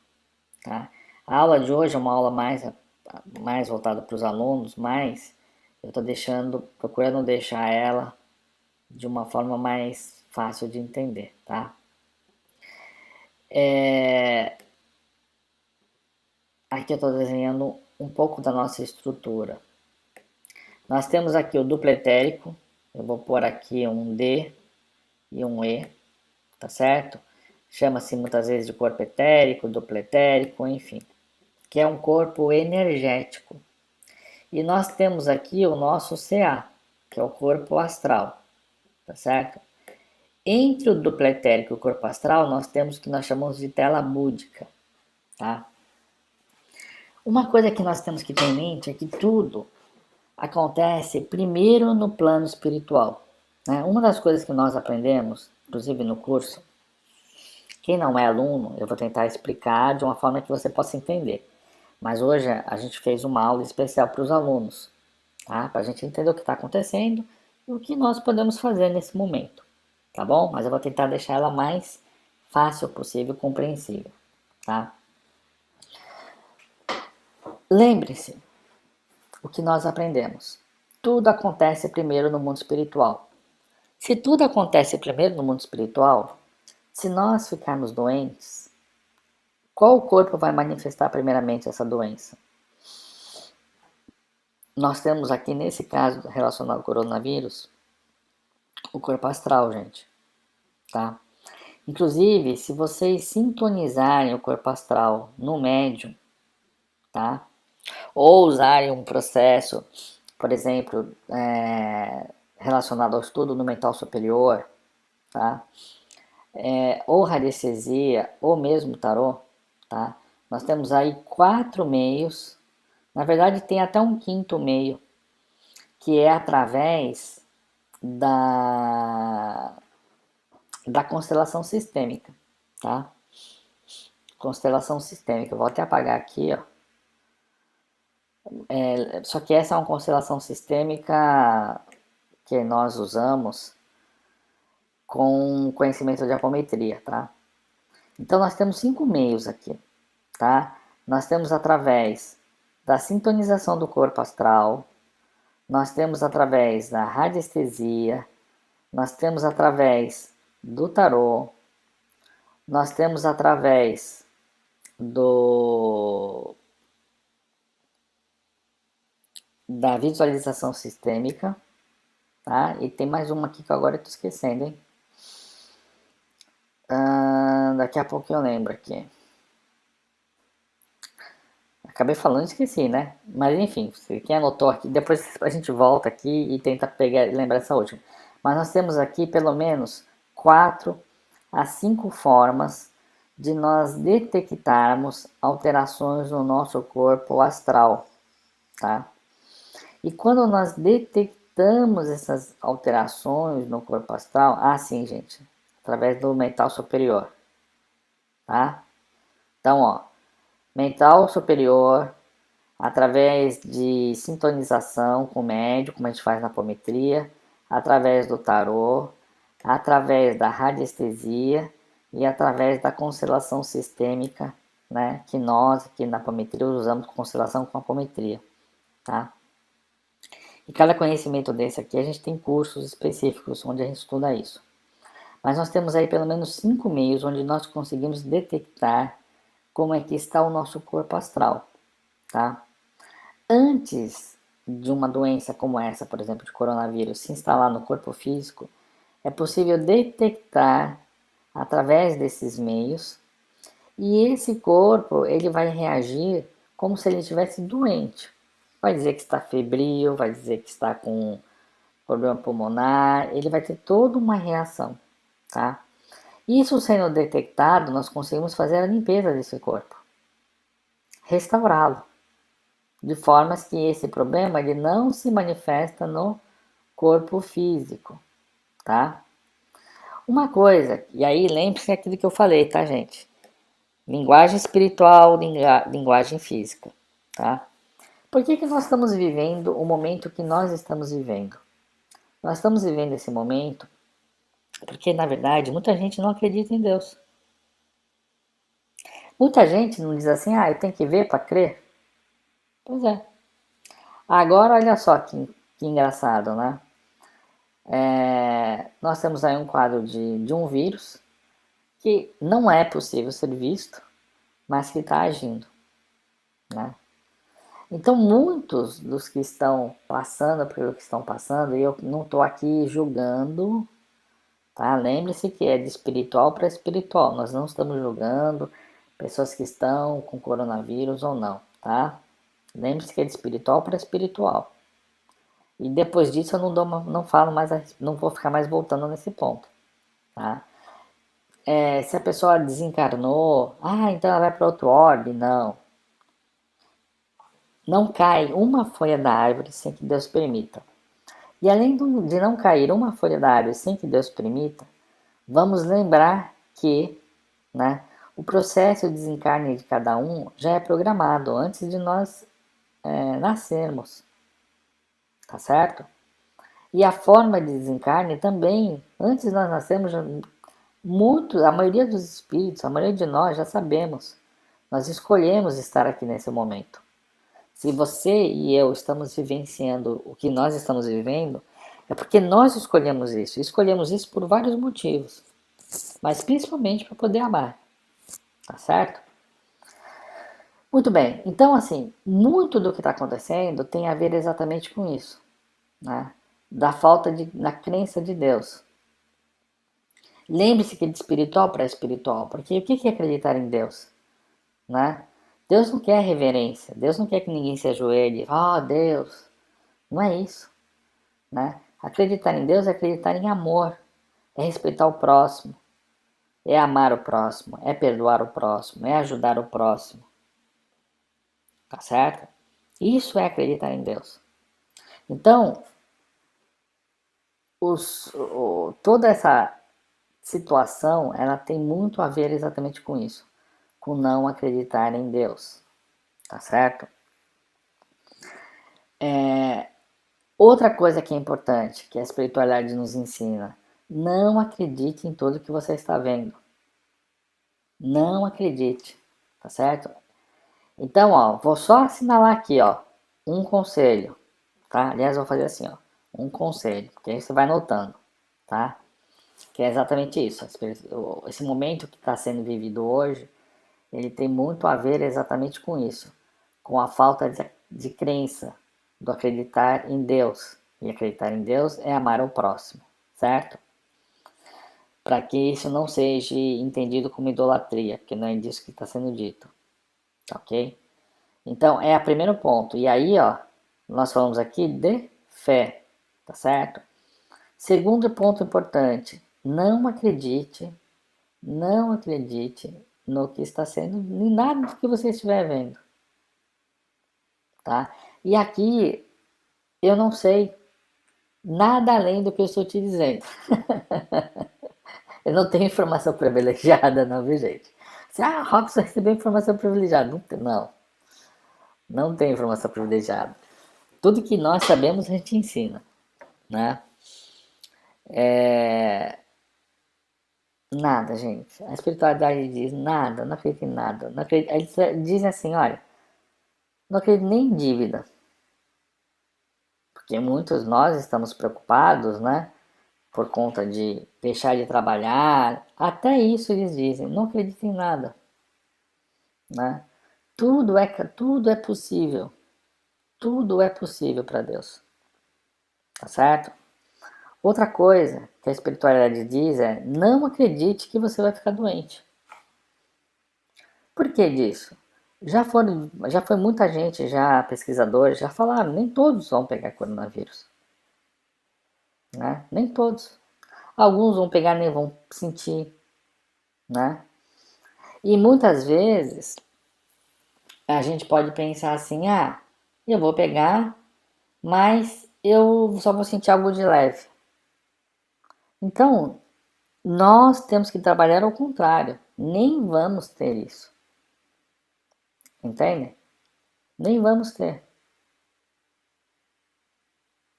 [SPEAKER 1] tá? A aula de hoje é uma aula mais voltada para os alunos, mas eu estou procurando deixar ela de uma forma mais fácil de entender, tá? Aqui eu estou desenhando um pouco da nossa estrutura. Nós temos aqui o duplo etérico, Eu vou pôr aqui um D e um E, tá certo? Chama-se muitas vezes de corpo etérico, duplo etérico, enfim, que é um corpo energético. E nós temos aqui o nosso CA, que é o corpo astral, tá certo? Entre o duplo etérico e o corpo astral, nós temos o que nós chamamos de tela búdica, tá? Uma coisa que nós temos que ter em mente é que tudo acontece primeiro no plano espiritual, né? Uma das coisas que nós aprendemos, inclusive no curso, quem não é aluno, eu vou tentar explicar de uma forma que você possa entender. Mas hoje a gente fez uma aula especial para os alunos, tá? Para a gente entender o que está acontecendo e o que nós podemos fazer nesse momento, tá bom? Mas eu vou tentar deixar ela mais fácil possível, compreensível, tá? Lembre-se o que nós aprendemos. Tudo acontece primeiro no mundo espiritual. Se tudo acontece primeiro no mundo espiritual, se nós ficarmos doentes, qual corpo vai manifestar primeiramente essa doença? Nós temos aqui, nesse caso relacionado ao coronavírus, o corpo astral, gente, tá? Inclusive, se vocês sintonizarem o corpo astral no médium, tá? Ou usarem um processo, por exemplo, relacionado ao estudo no mental superior, tá? Ou radiestesia, ou mesmo tarô, tá? Nós temos aí 4 meios, na verdade tem até um quinto meio, que é através da constelação sistêmica, tá? Constelação sistêmica, eu vou até apagar aqui, ó. Só que essa é uma constelação sistêmica que nós usamos com conhecimento de apometria, tá? Então nós temos 5 meios aqui, tá? Nós temos através da sintonização do corpo astral, nós temos através da radiestesia, nós temos através do tarô, nós temos através da visualização sistêmica, tá? E tem mais uma aqui que agora eu tô esquecendo, hein? Daqui a pouco eu lembro aqui. Acabei falando e esqueci, né? Mas enfim, quem anotou aqui, depois a gente volta aqui e tenta pegar, lembrar essa última. Mas nós temos aqui pelo menos 4 a 5 formas de nós detectarmos alterações no nosso corpo astral, tá? E quando nós detectamos essas alterações no corpo astral, sim, gente, através do mental superior, tá? Então, ó, mental superior, através de sintonização com o médium, como a gente faz na apometria, através do tarô, através da radiestesia e através da constelação sistêmica, né, que nós aqui na apometria usamos constelação com apometria, tá? E cada conhecimento desse aqui a gente tem cursos específicos onde a gente estuda isso. Mas nós temos aí pelo menos 5 meios onde nós conseguimos detectar como é que está o nosso corpo astral, tá? Antes de uma doença como essa, por exemplo, de coronavírus, se instalar no corpo físico, é possível detectar através desses meios e esse corpo ele vai reagir como se ele estivesse doente. Vai dizer que está febril, vai dizer que está com problema pulmonar, ele vai ter toda uma reação, tá? Isso sendo detectado, nós conseguimos fazer a limpeza desse corpo, restaurá-lo, de formas que esse problema ele não se manifesta no corpo físico, tá? Uma coisa, e aí lembre-se daquilo que eu falei, tá, gente? Linguagem espiritual, linguagem física, tá? Por que nós estamos vivendo o momento que nós estamos vivendo? Nós estamos vivendo esse momento porque, na verdade, muita gente não acredita em Deus. Muita gente não diz assim, eu tenho que ver para crer. Pois é. Agora, olha só que engraçado, né? Nós temos aí um quadro de um vírus que não é possível ser visto, mas que está agindo, né? Então, muitos dos que estão passando pelo que estão passando, e eu não estou aqui julgando, tá? Lembre-se que é de espiritual para espiritual. Nós não estamos julgando pessoas que estão com coronavírus ou não, tá? Lembre-se que é de espiritual para espiritual. E depois disso eu não falo mais, não vou ficar mais voltando nesse ponto, tá? Se a pessoa desencarnou, então ela vai para outro orbe, não. Não cai uma folha da árvore sem que Deus permita. E além de não cair uma folha da árvore sem que Deus permita, vamos lembrar que, né, o processo de desencarne de cada um já é programado antes de nós nascermos, tá certo? E a forma de desencarne também, antes de nós nascermos, a maioria dos espíritos, a maioria de nós já sabemos. Nós escolhemos estar aqui nesse momento. Se você e eu estamos vivenciando o que nós estamos vivendo, é porque nós escolhemos isso. Escolhemos isso por vários motivos, mas principalmente para poder amar, tá certo? Muito bem, então assim, muito do que está acontecendo tem a ver exatamente com isso, né? Da crença de Deus. Lembre-se que é de espiritual para espiritual, porque o que é acreditar em Deus, né? Deus não quer reverência, Deus não quer que ninguém se ajoelhe, Deus, não é isso, né? Acreditar em Deus é acreditar em amor, é respeitar o próximo, é amar o próximo, é perdoar o próximo, é ajudar o próximo, tá certo? Isso é acreditar em Deus. Então, toda essa situação, ela tem muito a ver exatamente com isso, com não acreditar em Deus, tá certo? Outra coisa que é importante, que a espiritualidade nos ensina, não acredite em tudo que você está vendo. Não acredite, tá certo? Então, vou só assinalar aqui, um conselho, tá? Aliás, vou fazer assim, um conselho, porque aí você vai notando, tá? Que é exatamente isso. Esse momento que está sendo vivido hoje, ele tem muito a ver exatamente com isso, com a falta de crença, do acreditar em Deus. E acreditar em Deus é amar o próximo, certo? Para que isso não seja entendido como idolatria, porque não é disso que está sendo dito, ok? Então, é o primeiro ponto. E aí, nós falamos aqui de fé, tá certo? Segundo ponto importante, não acredite no que está sendo, em nada do que você estiver vendo, tá? E aqui, eu não sei nada além do que eu estou te dizendo. Eu não tenho informação privilegiada, não, viu, gente? Robson recebeu informação privilegiada. Não tem informação privilegiada. Tudo que nós sabemos a gente ensina, né? Nada, gente. A espiritualidade diz nada, não acredito em nada. Não acredito, eles dizem assim, olha, não acredito nem em dívida. Porque muitos nós estamos preocupados, né? Por conta de deixar de trabalhar. Até isso eles dizem, não acredito em nada, né? Tudo é possível. Tudo é possível para Deus. Tá certo? Outra coisa que a espiritualidade diz é: não acredite que você vai ficar doente. Por que disso? Já foi muita gente, já pesquisadores, já falaram, nem todos vão pegar coronavírus. Né? Nem todos. Alguns vão pegar nem vão sentir. Né? E muitas vezes a gente pode pensar assim, eu vou pegar, mas eu só vou sentir algo de leve. Então, nós temos que trabalhar ao contrário. Nem vamos ter isso. Entende? Nem vamos ter.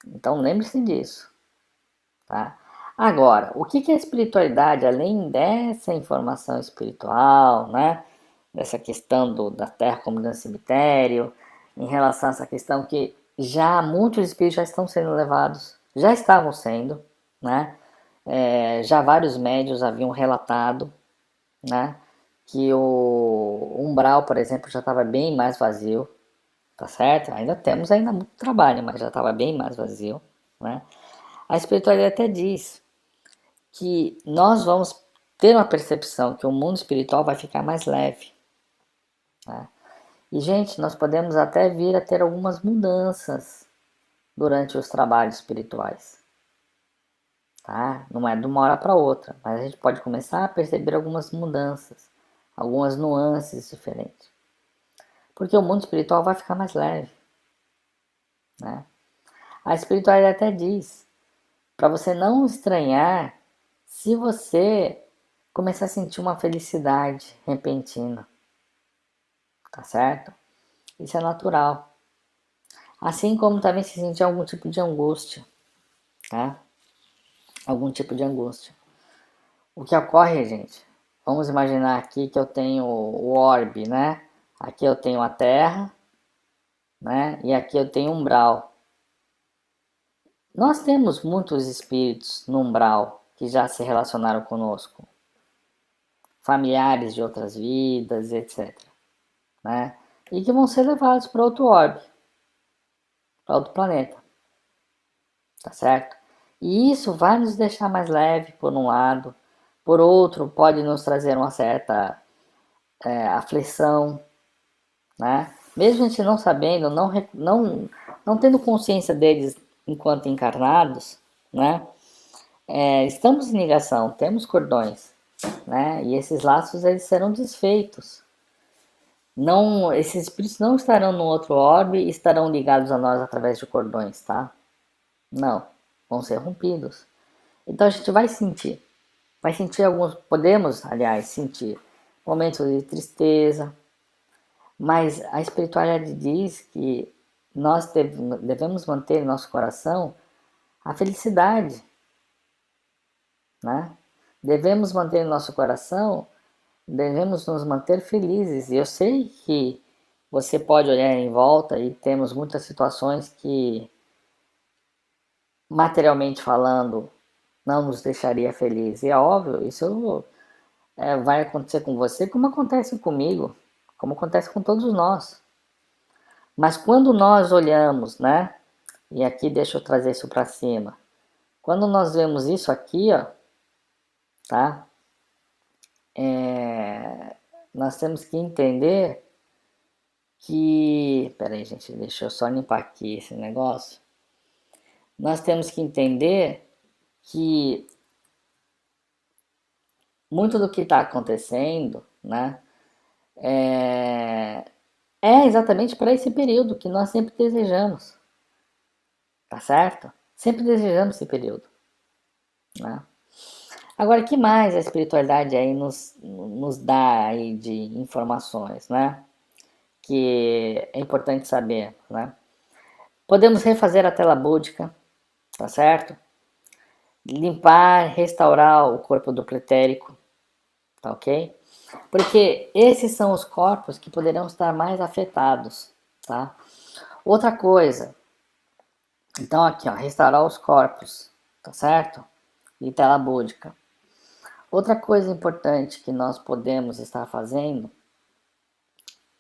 [SPEAKER 1] Então, lembre-se disso. Tá? Agora, o que é espiritualidade, além dessa informação espiritual, né? Dessa questão da terra como um cemitério, em relação a essa questão que já muitos espíritos já estão sendo levados, já estavam sendo, né? Já vários médios haviam relatado, né? Que o umbral, por exemplo, já estava bem mais vazio, tá certo? Ainda temos ainda muito trabalho, mas já estava bem mais vazio, né? A espiritualidade até diz que nós vamos ter uma percepção que o mundo espiritual vai ficar mais leve, né? E, gente, nós podemos até vir a ter algumas mudanças durante os trabalhos espirituais, tá? Não é de uma hora para outra, mas a gente pode começar a perceber algumas mudanças, algumas nuances diferentes. Porque o mundo espiritual vai ficar mais leve, né? A espiritualidade até diz para você não estranhar se você começar a sentir uma felicidade repentina, tá certo? Isso é natural. Assim como também se sentir algum tipo de angústia, tá? Algum tipo de angústia. O que ocorre, gente? Vamos imaginar aqui que eu tenho o orbe, né? Aqui eu tenho a Terra, né? E aqui eu tenho o umbral. Nós temos muitos espíritos no umbral que já se relacionaram conosco, familiares de outras vidas, etc., né? E que vão ser levados para outro orbe, para outro planeta, tá certo? E isso vai nos deixar mais leve por um lado, por outro pode nos trazer uma certa aflição, né? Mesmo a gente não sabendo, não tendo consciência deles enquanto encarnados, né? Estamos em ligação, temos cordões, né? E esses laços eles serão desfeitos. Não, esses espíritos não estarão no outro orbe e estarão ligados a nós através de cordões, tá? Não, vão ser rompidos. Então a gente vai sentir alguns, podemos, aliás, sentir momentos de tristeza, mas a espiritualidade diz que nós devemos manter em nosso coração a felicidade, né? Devemos manter em nosso coração, devemos nos manter felizes. E eu sei que você pode olhar em volta e temos muitas situações que, materialmente falando, não nos deixaria feliz. E é óbvio, isso vai acontecer com você como acontece comigo, como acontece com todos nós. Mas quando nós olhamos, né? E aqui deixa eu trazer isso para cima. Quando nós vemos isso aqui, ó, tá? Nós temos que entender que... Peraí, gente, deixa eu só limpar aqui esse negócio. Nós temos que entender que muito do que está acontecendo, né? É exatamente para esse período que nós sempre desejamos, tá certo? Sempre desejamos esse período, né? Agora, o que mais a espiritualidade aí nos dá aí de informações, né? Que é importante saber, né? Podemos refazer a tela búdica, tá certo? Limpar, restaurar o corpo do pretérico, tá ok? Porque esses são os corpos que poderão estar mais afetados, tá? Outra coisa, então aqui, ó, restaurar os corpos, tá certo? E tela búdica. Outra coisa importante que nós podemos estar fazendo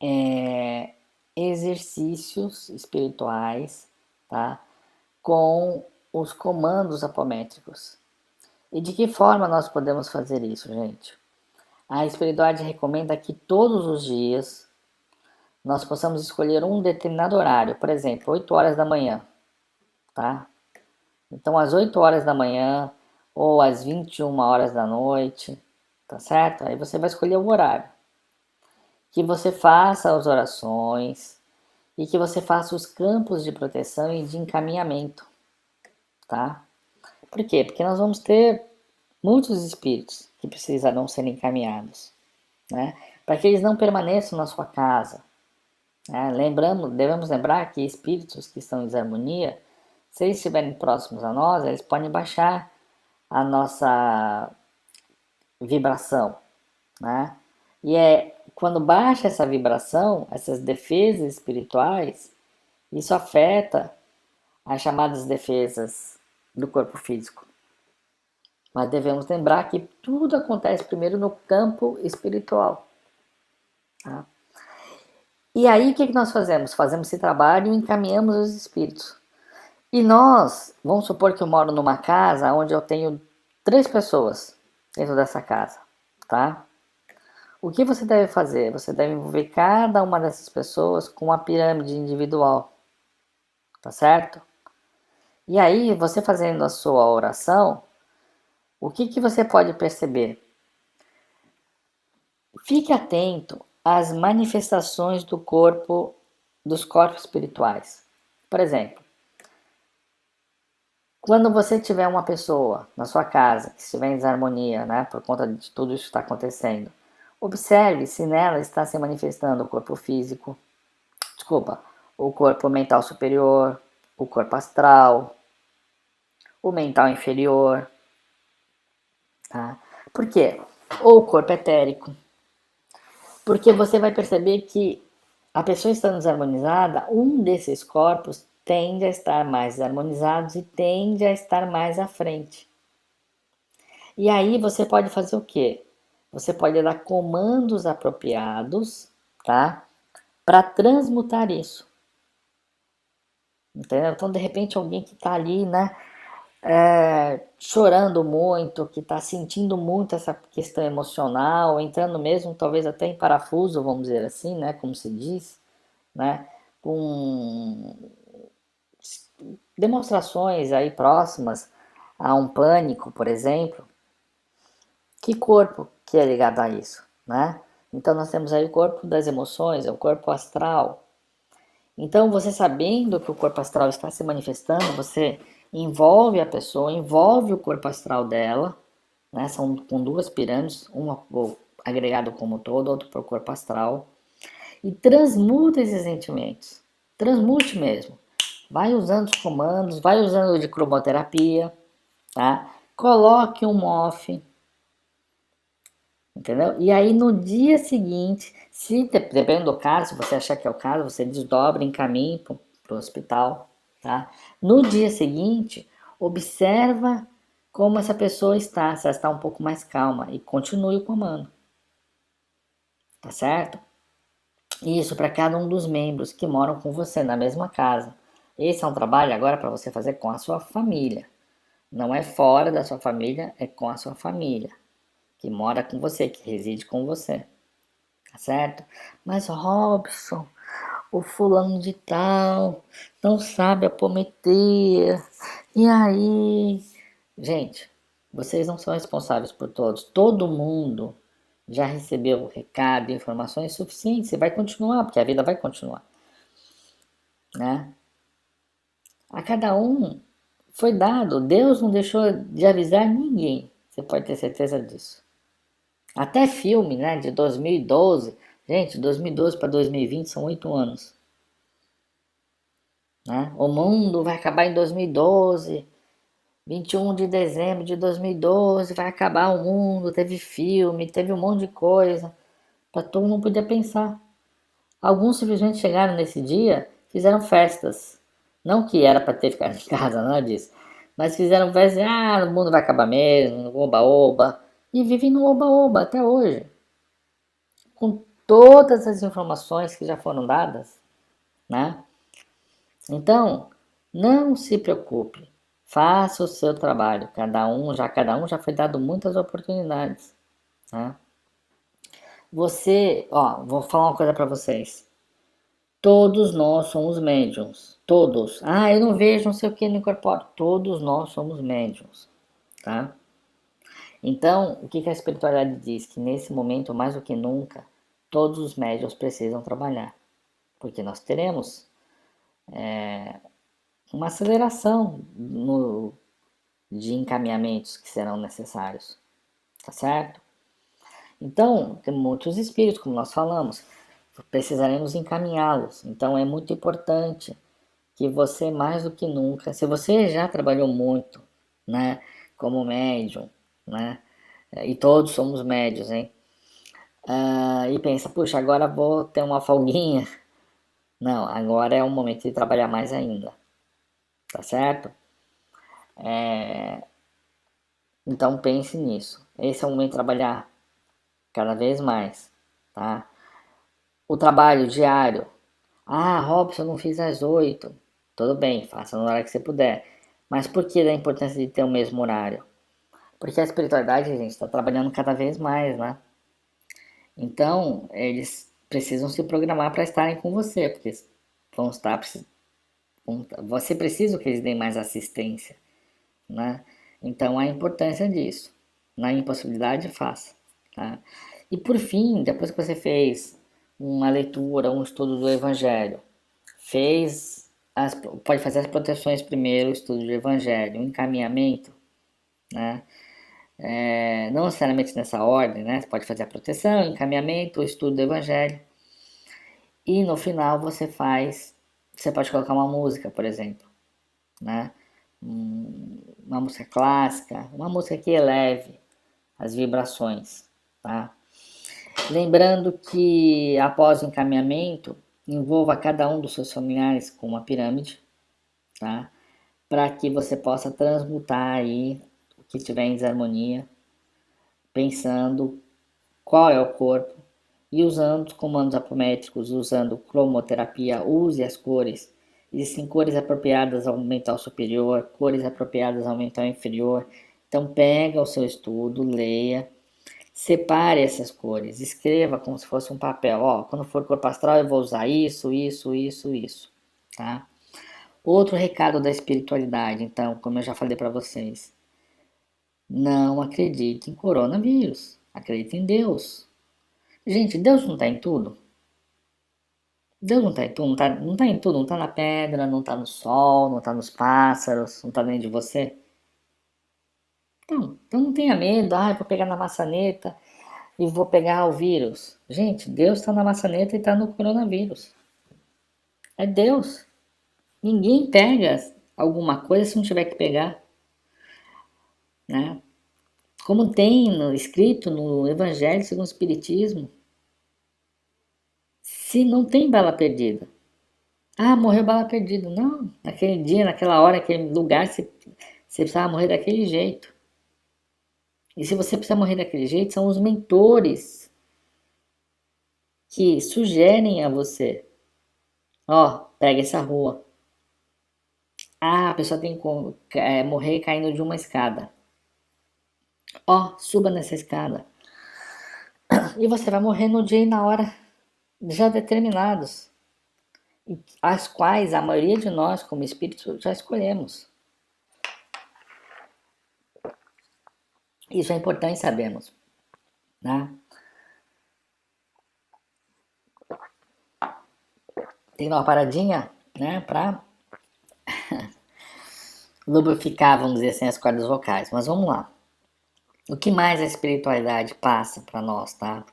[SPEAKER 1] é exercícios espirituais, tá? Com os comandos apométricos. E de que forma nós podemos fazer isso, gente? A espiritualidade recomenda que todos os dias nós possamos escolher um determinado horário, por exemplo, 8 horas da manhã, tá? Então, às 8 horas da manhã ou às 21 horas da noite, tá certo? Aí você vai escolher o horário. Que você faça as orações e que você faça os campos de proteção e de encaminhamento, tá? Por quê? Porque nós vamos ter muitos espíritos que precisarão ser encaminhados, né? Para que eles não permaneçam na sua casa. Né? Devemos lembrar que espíritos que estão em desarmonia, se eles estiverem próximos a nós, eles podem baixar a nossa vibração, né? E quando baixa essa vibração, essas defesas espirituais, isso afeta as chamadas defesas do corpo físico. Mas devemos lembrar que tudo acontece primeiro no campo espiritual. Tá? E aí o que nós fazemos? Fazemos esse trabalho e encaminhamos os espíritos. E nós, vamos supor que eu moro numa casa onde eu tenho 3 pessoas dentro dessa casa, tá? O que você deve fazer? Você deve envolver cada uma dessas pessoas com uma pirâmide individual, tá certo? E aí, você fazendo a sua oração, o que você pode perceber? Fique atento às manifestações do corpo, dos corpos espirituais. Por exemplo, quando você tiver uma pessoa na sua casa que estiver em desarmonia, né, por conta de tudo isso que está acontecendo, observe se nela está se manifestando o corpo físico, o corpo mental superior, o corpo astral, o mental inferior, tá? Por quê? Ou o corpo etérico. Porque você vai perceber que a pessoa estando desarmonizada, um desses corpos tende a estar mais desarmonizados e tende a estar mais à frente. E aí você pode fazer o quê? Você pode dar comandos apropriados, tá? Para transmutar isso. Entendeu? Então, de repente, alguém que está ali, né, chorando muito, que está sentindo muito essa questão emocional, entrando mesmo, talvez até em parafuso, vamos dizer assim, né, como se diz, né, com demonstrações aí próximas a um pânico, por exemplo. Que corpo que é ligado a isso, né? Então nós temos aí o corpo das emoções, é o corpo astral. Então você sabendo que o corpo astral está se manifestando, você envolve a pessoa, envolve o corpo astral dela, né? São com 2 pirâmides, uma agregado como todo, outro para o corpo astral, e transmuta esses sentimentos. Transmute mesmo. Vai usando os comandos, vai usando de cromoterapia, tá? Coloque um off, entendeu? E aí no dia seguinte, se dependendo do caso, se você achar que é o caso, você desdobra, encaminha para o hospital, tá? No dia seguinte, observa como essa pessoa está, se ela está um pouco mais calma e continue o comando, tá certo? Isso para cada um dos membros que moram com você na mesma casa. Esse é um trabalho agora para você fazer com a sua família. Não é fora da sua família, é com a sua família, que mora com você, que reside com você. Tá certo? Mas Robson, o fulano de tal não sabe acometer. E aí? Gente, vocês não são responsáveis por todos. Todo mundo já recebeu recado e informações suficientes. Você vai continuar, porque a vida vai continuar, né? A cada um foi dado. Deus não deixou de avisar ninguém. Você pode ter certeza disso. Até filme, né, de 2012. Gente, 2012 para 2020 são 8 anos. Né? O mundo vai acabar em 2012. 21 de dezembro de 2012 vai acabar o mundo. Teve filme, teve um monte de coisa. Para todo mundo poder pensar. Alguns simplesmente chegaram nesse dia, fizeram festas. Não que era para ter ficado em casa, nada disso. Mas fizeram festas, o mundo vai acabar mesmo, oba-oba. E vivem no oba-oba até hoje. Com todas as informações que já foram dadas, né? Então, não se preocupe. Faça o seu trabalho. Cada um já foi dado muitas oportunidades, né? Você, ó, vou falar uma coisa para vocês. Todos nós somos médiums. Todos. Ah, eu não vejo, não sei o que, não incorporo. Todos nós somos médiums, tá? Então, o que a espiritualidade diz? Que nesse momento, mais do que nunca, todos os médiums precisam trabalhar. Porque nós teremos uma aceleração de encaminhamentos que serão necessários, tá certo? Então, tem muitos espíritos, como nós falamos, precisaremos encaminhá-los. Então, é muito importante que você, mais do que nunca, se você já trabalhou muito, né, como médium, né, e todos somos médios, hein, e pensa, puxa, agora vou ter uma folguinha. Não, agora é o momento de trabalhar mais ainda, tá certo? Então pense nisso. Esse é o momento de trabalhar cada vez mais, tá? o trabalho diário. Ah, Robson, eu não fiz às 8. Tudo bem, faça na hora que você puder. Mas por que da importância de ter o mesmo horário? Porque a espiritualidade, gente, está trabalhando cada vez mais, né? Então, eles precisam se programar para estarem com você, porque vão estar, você precisa que eles deem mais assistência, né? Então, a importância disso. Na impossibilidade, faça, tá? E por fim, depois que você fez uma leitura, um estudo do Evangelho, pode fazer as proteções primeiro, o estudo do Evangelho, o encaminhamento, né? Não necessariamente nessa ordem, né? Você pode fazer a proteção, o encaminhamento, o estudo do Evangelho. E no final você pode colocar uma música, por exemplo, né? Uma música clássica, uma música que eleve as vibrações, tá? Lembrando que após o encaminhamento, envolva cada um dos seus familiares com uma pirâmide, tá? Para que você possa transmutar aí o que estiver em desarmonia, pensando qual é o corpo e usando os comandos apométricos, usando cromoterapia, use as cores. Existem cores apropriadas ao mental superior, cores apropriadas ao mental inferior. Então pega o seu estudo, leia, separe essas cores, escreva como se fosse um papel. Ó, quando for corpo astral eu vou usar isso, isso, isso, isso, tá? Outro recado da espiritualidade, então, como eu já falei para vocês, não acredite em coronavírus, acredite em Deus. Gente, Deus não está em tudo? Deus não está em tudo, não tá em tudo, não está na pedra, não está no sol, não está nos pássaros, não está dentro de você? Então não tenha medo, eu vou pegar na maçaneta e vou pegar o vírus. Gente, Deus está na maçaneta e está no coronavírus. É Deus. Ninguém pega alguma coisa se não tiver que pegar, né? Como tem escrito no Evangelho segundo o Espiritismo, se não tem bala perdida. Ah, morreu bala perdida. Não, naquele dia, naquela hora, naquele lugar, você precisava morrer daquele jeito. E se você precisa morrer daquele jeito, são os mentores que sugerem a você. Ó, pega essa rua. Ah, a pessoa tem que morrer caindo de uma escada. Ó, suba nessa escada. E você vai morrer no dia e na hora já determinados. As quais a maioria de nós, como espírito, já escolhemos. Isso é importante sabermos, né? Tem uma paradinha, né, para lubrificar, vamos dizer assim, as cordas vocais. Mas vamos lá. O que mais a espiritualidade passa para nós, tá?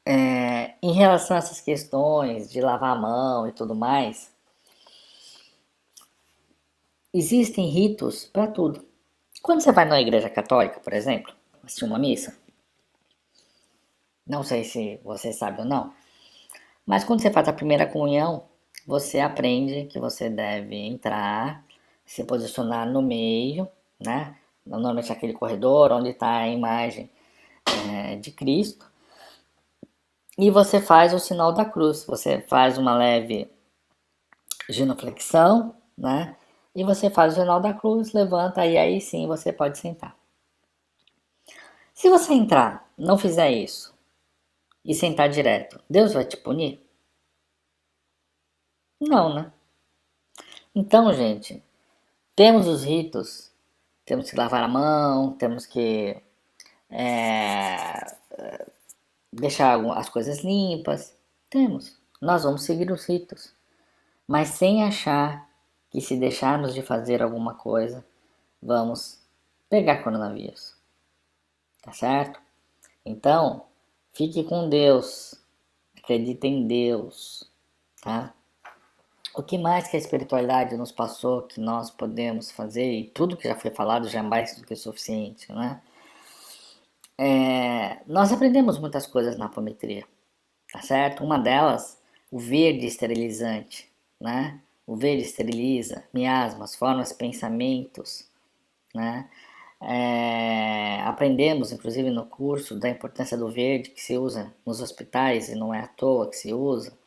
[SPEAKER 1] Em relação a essas questões de lavar a mão e tudo mais, existem ritos para tudo. Quando você vai na igreja católica, por exemplo, assistir uma missa, não sei se você sabe ou não, mas quando você faz a primeira comunhão, você aprende que você deve entrar, se posicionar no meio, né? Normalmente aquele corredor onde está a imagem de Cristo, e você faz o sinal da cruz. Você faz uma leve genuflexão, né? E você faz o sinal da cruz, levanta e aí sim você pode sentar. Se você entrar, não fizer isso e sentar direto, Deus vai te punir? Não, né? Então, gente, temos os ritos, temos que lavar a mão, temos que deixar as coisas limpas. Temos. Nós vamos seguir os ritos, mas sem achar que se deixarmos de fazer alguma coisa, vamos pegar coronavírus. Tá certo? Então, fique com Deus. Acredite em Deus, tá? O que mais que a espiritualidade nos passou que nós podemos fazer, e tudo que já foi falado já é mais do que suficiente, né? Nós aprendemos muitas coisas na apometria, tá certo? Uma delas, o verde esterilizante, né? O verde esteriliza miasmas, formas, pensamentos, né? Aprendemos, inclusive no curso, da importância do verde que se usa nos hospitais e não é à toa que se usa,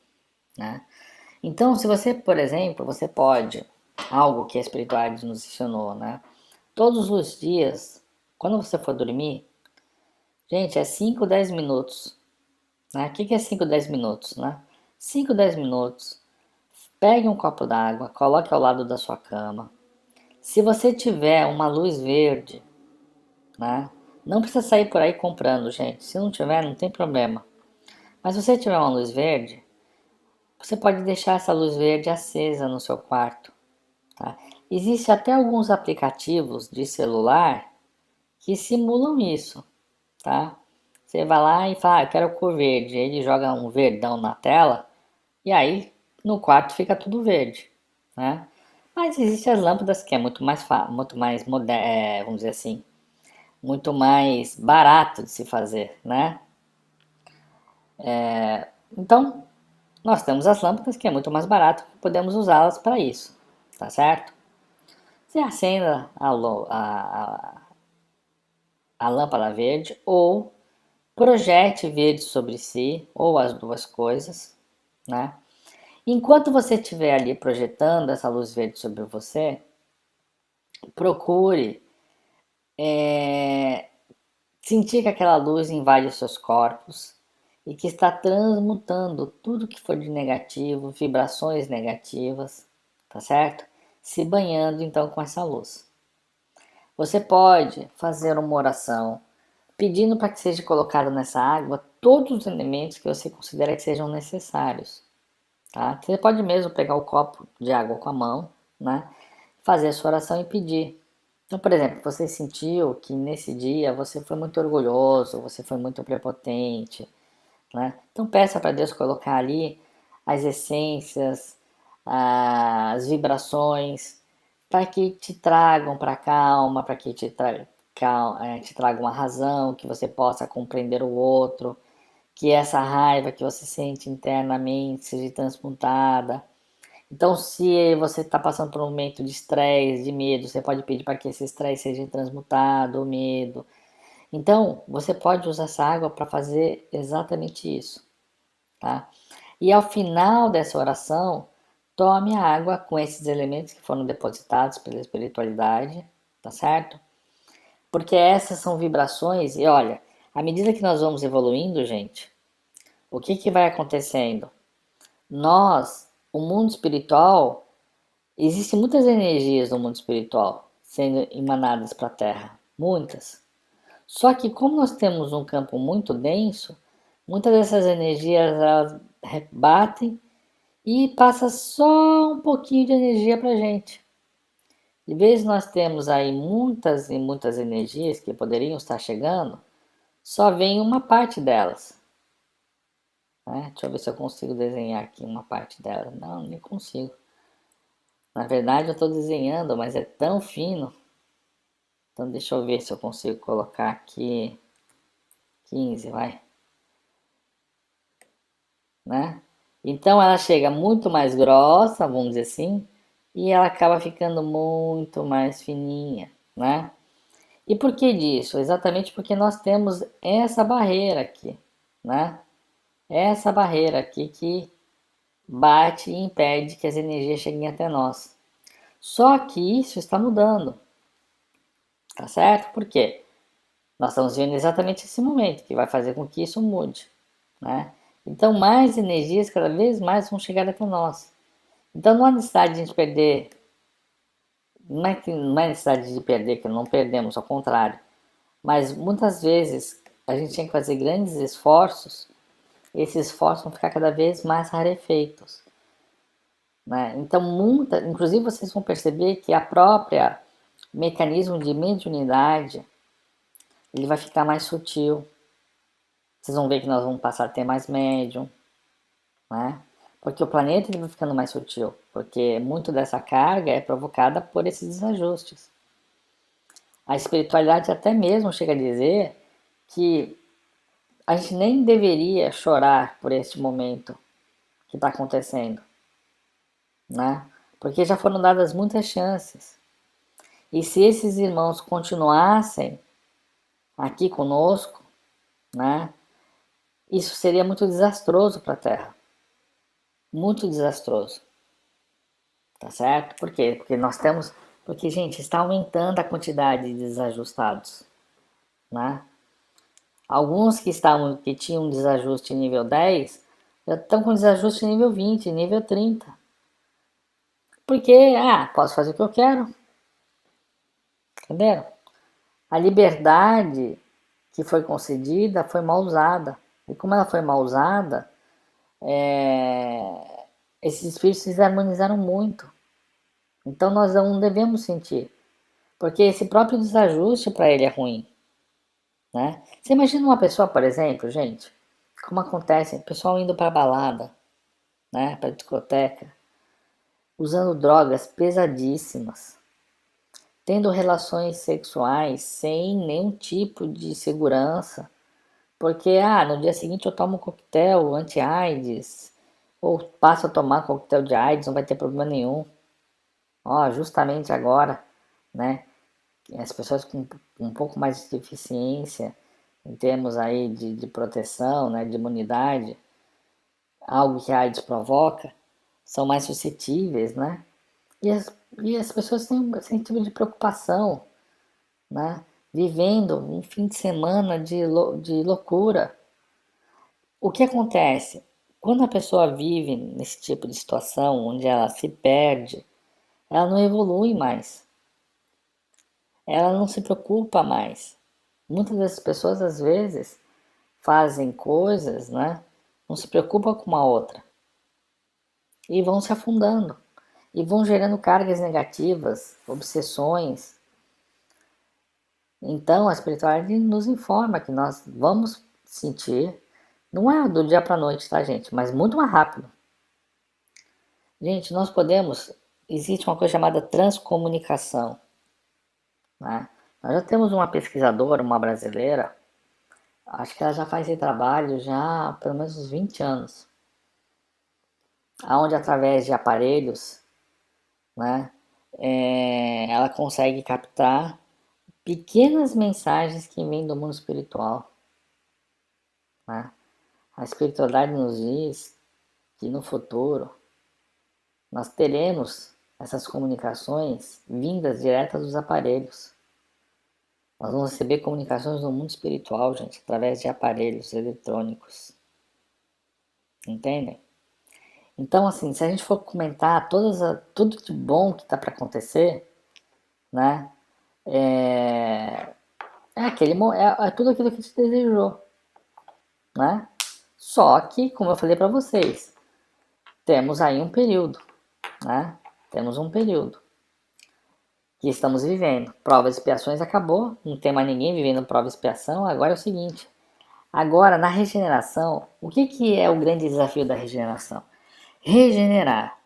[SPEAKER 1] né? Então, se você, por exemplo, você pode, algo que a espiritualidade nos ensinou, né? Todos os dias, quando você for dormir, gente, é 5, 10 minutos, né? O que é 5, 10 minutos, né? 5, 10 minutos, pegue um copo d'água, coloque ao lado da sua cama. Se você tiver uma luz verde, né? Não precisa sair por aí comprando, gente. Se não tiver, não tem problema. Mas se você tiver uma luz verde, você pode deixar essa luz verde acesa no seu quarto, tá? Existe até alguns aplicativos de celular que simulam isso, tá? Você vai lá e fala, eu quero cor verde. Ele joga um verdão na tela e aí no quarto fica tudo verde, né? Mas existem as lâmpadas que é muito mais moderno, vamos dizer assim, muito mais barato de se fazer, né? Então, nós temos as lâmpadas que é muito mais barato, podemos usá-las para isso, tá certo? Você acenda a lâmpada verde ou projete verde sobre si, ou as duas coisas, né? Enquanto você estiver ali projetando essa luz verde sobre você, procure sentir que aquela luz invade os seus corpos e que está transmutando tudo que for de negativo, vibrações negativas, tá certo? Se banhando então com essa luz. Você pode fazer uma oração pedindo para que seja colocado nessa água todos os elementos que você considera que sejam necessários, tá? Você pode mesmo pegar o copo de água com a mão, né? Fazer a sua oração e pedir. Então, por exemplo, você sentiu que nesse dia você foi muito orgulhoso, você foi muito prepotente, né? Então peça para Deus colocar ali as essências, as vibrações, para que te tragam para calma, para que te tragam uma razão, que você possa compreender o outro, que essa raiva que você sente internamente seja transmutada. Então, se você está passando por um momento de estresse, de medo, você pode pedir para que esse estresse seja transmutado, o medo. Então, você pode usar essa água para fazer exatamente isso, tá? E ao final dessa oração, tome a água com esses elementos que foram depositados pela espiritualidade, tá certo? Porque essas são vibrações e olha, à medida que nós vamos evoluindo, gente, o que vai acontecendo? O mundo espiritual, existem muitas energias no mundo espiritual sendo emanadas para a Terra, muitas. Só que como nós temos um campo muito denso, muitas dessas energias elas rebatem e passa só um pouquinho de energia para a gente. De vez nós temos aí muitas e muitas energias que poderiam estar chegando, só vem uma parte delas. Né? Deixa eu ver se eu consigo desenhar aqui uma parte delas. Não, nem consigo. Na verdade eu estou desenhando, mas é tão fino. Então deixa eu ver se eu consigo colocar aqui 15, vai. Né? Então ela chega muito mais grossa, vamos dizer assim, e ela acaba ficando muito mais fininha, né? E por que disso? Exatamente porque nós temos essa barreira aqui, né? Essa barreira aqui que bate e impede que as energias cheguem até nós. Só que isso está mudando, tá certo? Por quê? Nós estamos vendo exatamente esse momento que vai fazer com que isso mude, né? Então mais energias cada vez mais vão chegar até nós. Então não há necessidade de a gente perder, não é necessidade de perder, que não perdemos, ao contrário. Mas muitas vezes a gente tem que fazer grandes esforços, e esses esforços vão ficar cada vez mais rarefeitos. Né? Então, inclusive vocês vão perceber que a própria mecanismo de mediunidade ele vai ficar mais sutil. Vocês vão ver que nós vamos passar a ter mais médium, né? Porque o planeta ele vai ficando mais sutil, porque muito dessa carga é provocada por esses desajustes. A espiritualidade até mesmo chega a dizer que a gente nem deveria chorar por este momento que está acontecendo, né? Porque já foram dadas muitas chances. E se esses irmãos continuassem aqui conosco, né, isso seria muito desastroso para a Terra. Muito desastroso. Tá certo? Por quê? Porque, gente, está aumentando a quantidade de desajustados, né? Alguns que tinham desajuste nível 10 já estão com desajuste nível 20, nível 30. Porque, posso fazer o que eu quero. Entenderam? A liberdade que foi concedida foi mal usada. E como ela foi mal usada, esses espíritos se harmonizaram muito. Então nós não devemos sentir. Porque esse próprio desajuste para ele é ruim. Né? Você imagina uma pessoa, por exemplo, gente, como acontece, o pessoal indo para balada, né, para discoteca, usando drogas pesadíssimas, tendo relações sexuais sem nenhum tipo de segurança, porque no dia seguinte eu tomo um coquetel anti-AIDS, ou passo a tomar coquetel de AIDS, não vai ter problema nenhum. Ó, justamente agora, né, as pessoas com um pouco mais de deficiência em termos aí de proteção, né, de imunidade, algo que a AIDS provoca, são mais suscetíveis, né? E as pessoas têm esse tipo de preocupação, né? Vivendo um fim de semana de loucura. O que acontece? Quando a pessoa vive nesse tipo de situação, onde ela se perde, ela não evolui mais. Ela não se preocupa mais. Muitas dessas pessoas, às vezes, fazem coisas, né? Não se preocupam com uma outra. E vão se afundando. E vão gerando cargas negativas, obsessões. Então, a espiritualidade nos informa que nós vamos sentir, não é do dia para a noite, tá, gente? Mas muito mais rápido. Gente, existe uma coisa chamada transcomunicação, né? Nós já temos uma pesquisadora, uma brasileira, acho que ela já faz esse trabalho já há pelo menos uns 20 anos, onde através de aparelhos, né, ela consegue captar pequenas mensagens que vêm do mundo espiritual. Né? A espiritualidade nos diz que no futuro nós teremos essas comunicações vindas diretas dos aparelhos. Nós vamos receber comunicações no mundo espiritual, gente, através de aparelhos eletrônicos. Entendem? Então, assim, se a gente for comentar tudo de bom que está para acontecer, né? É tudo aquilo que a gente desejou, né? Só que, como eu falei para vocês, temos aí um período, né? Temos um período que estamos vivendo. Provas e expiações acabou, não tem mais ninguém vivendo prova e expiação. Agora é o seguinte, agora na regeneração, o que é o grande desafio da regeneração? Regenerar.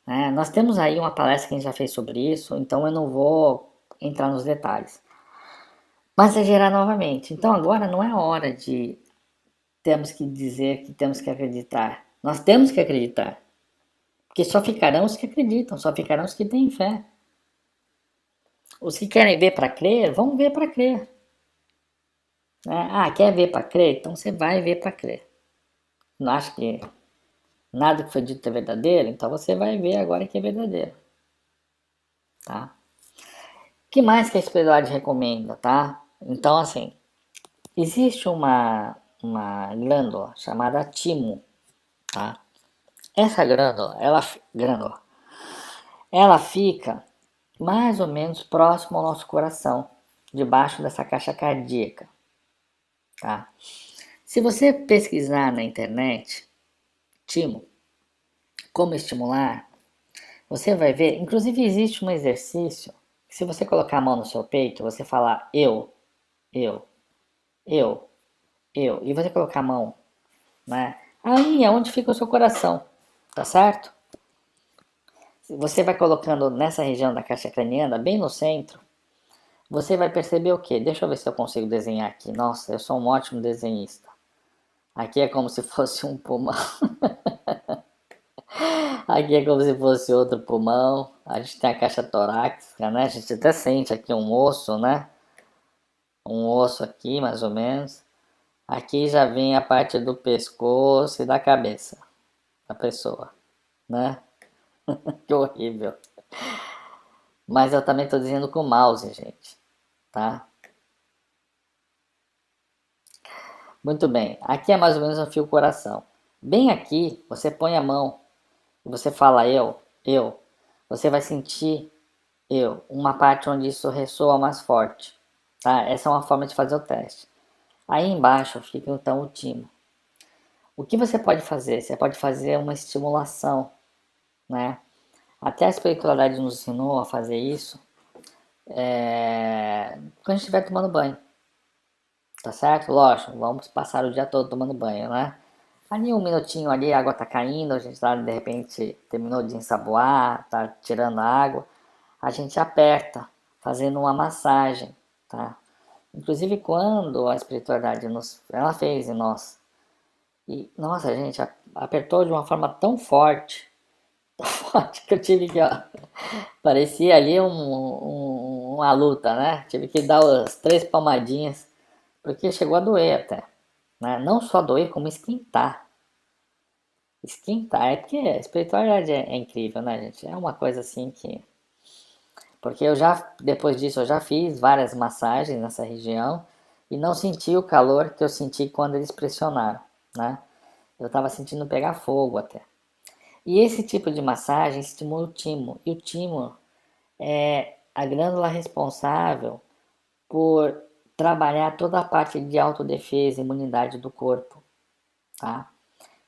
[SPEAKER 1] Né? Nós temos aí uma palestra que a gente já fez sobre isso, então eu não vou entrar nos detalhes. Mas é gerar novamente. Então agora não é hora de temos que dizer que temos que acreditar. Nós temos que acreditar. Porque só ficarão os que acreditam, só ficarão os que têm fé. Os que querem ver para crer, vão ver para crer. Quer ver para crer? Então você vai ver para crer. Não acha que nada que foi dito é verdadeiro? Então você vai ver agora que é verdadeiro. Tá? O que mais que a espiritualidade recomenda, tá? Então, assim, existe uma glândula chamada timo, tá? Essa ela fica mais ou menos próximo ao nosso coração, debaixo dessa caixa cardíaca, tá? Se você pesquisar na internet, timo, como estimular, você vai ver, inclusive existe um exercício, que se você colocar a mão no seu peito, você falar eu, eu, e você colocar a mão, né? Aí é onde fica o seu coração, tá certo? Você vai colocando nessa região da caixa craniana, bem no centro, você vai perceber o quê? Deixa eu ver se eu consigo desenhar aqui. Nossa, eu sou um ótimo desenhista. Aqui é como se fosse um pulmão. Aqui é como se fosse outro pulmão, A gente tem a caixa torácica, né? A gente até sente aqui um osso, né? Um osso aqui, mais ou menos. Aqui já vem a parte do pescoço e da cabeça da pessoa, né? Que horrível. Mas eu também tô dizendo com o mouse, gente, tá? Muito bem. Aqui é mais ou menos um fio coração. Bem aqui, você põe a mão e você fala eu. Você vai sentir uma parte onde isso ressoa mais forte, tá? Essa é uma forma de fazer o teste. Aí embaixo fica então o timo. O que você pode fazer? Você pode fazer uma estimulação, né? Até a espiritualidade nos ensinou a fazer isso quando a gente estiver tomando banho, tá certo? Lógico, vamos passar o dia todo tomando banho, né? Ali um minutinho ali, a água tá caindo, a gente tá, de repente terminou de ensaboar, tá tirando a água, a gente aperta, fazendo uma massagem, tá? Inclusive quando a espiritualidade ela fez em nós, e nossa, a gente apertou de uma forma tão forte, tão forte que eu tive que, ó, parecia ali uma luta, né? Tive que dar as 3 palmadinhas, porque chegou a doer até, né? Não só doer, como esquentar. Esquentar, é porque a espiritualidade é incrível, né, gente? É uma coisa assim que... Porque eu já, depois disso, eu já fiz várias massagens nessa região e não senti o calor que eu senti quando eles pressionaram, né? Eu tava sentindo pegar fogo até. E esse tipo de massagem estimula o timo. E o timo é a glândula responsável por trabalhar toda a parte de autodefesa e imunidade do corpo, tá?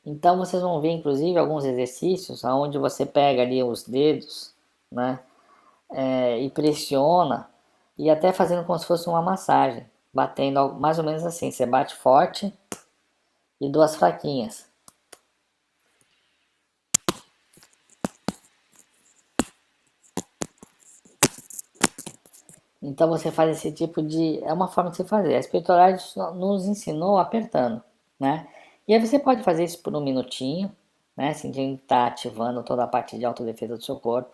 [SPEAKER 1] Então vocês vão ver inclusive alguns exercícios onde você pega ali os dedos, né, e pressiona e até fazendo como se fosse uma massagem, batendo mais ou menos assim, você bate forte e duas fraquinhas. Então você faz esse tipo de... é uma forma de se fazer. A espiritualidade nos ensinou apertando, né? E aí você pode fazer isso por um minutinho, né? Sentindo que está ativando toda a parte de autodefesa do seu corpo.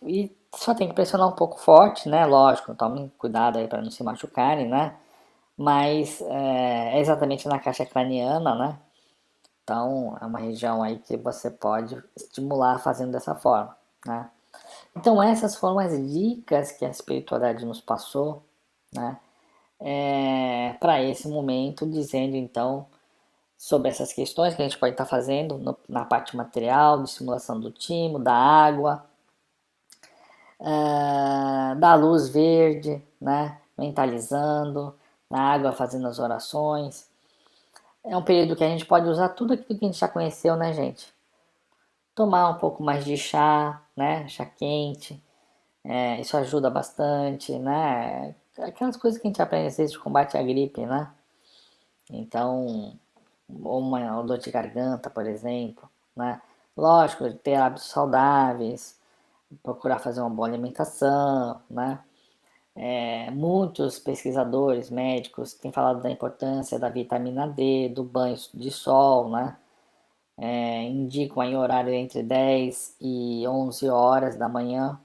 [SPEAKER 1] E só tem que pressionar um pouco forte, né? Lógico, tomem cuidado aí para não se machucarem, né? Mas é exatamente na caixa craniana, né? Então é uma região aí que você pode estimular fazendo dessa forma, né? Então essas foram as dicas que a espiritualidade nos passou, né? Para esse momento, dizendo então sobre essas questões que a gente pode estar fazendo na parte material, de estimulação do timo, da água, da luz verde, né? Mentalizando, na água fazendo as orações. É um período que a gente pode usar tudo aquilo que a gente já conheceu, né, gente? Tomar um pouco mais de chá, né? Chá quente, isso ajuda bastante, né? Aquelas coisas que a gente aprende às vezes de combate à gripe, né? Então, ou uma dor de garganta, por exemplo, né? Lógico, ter hábitos saudáveis, procurar fazer uma boa alimentação, né? Muitos pesquisadores médicos têm falado da importância da vitamina D, do banho de sol, né? Indicam aí horário entre 10 e 11 horas da manhã.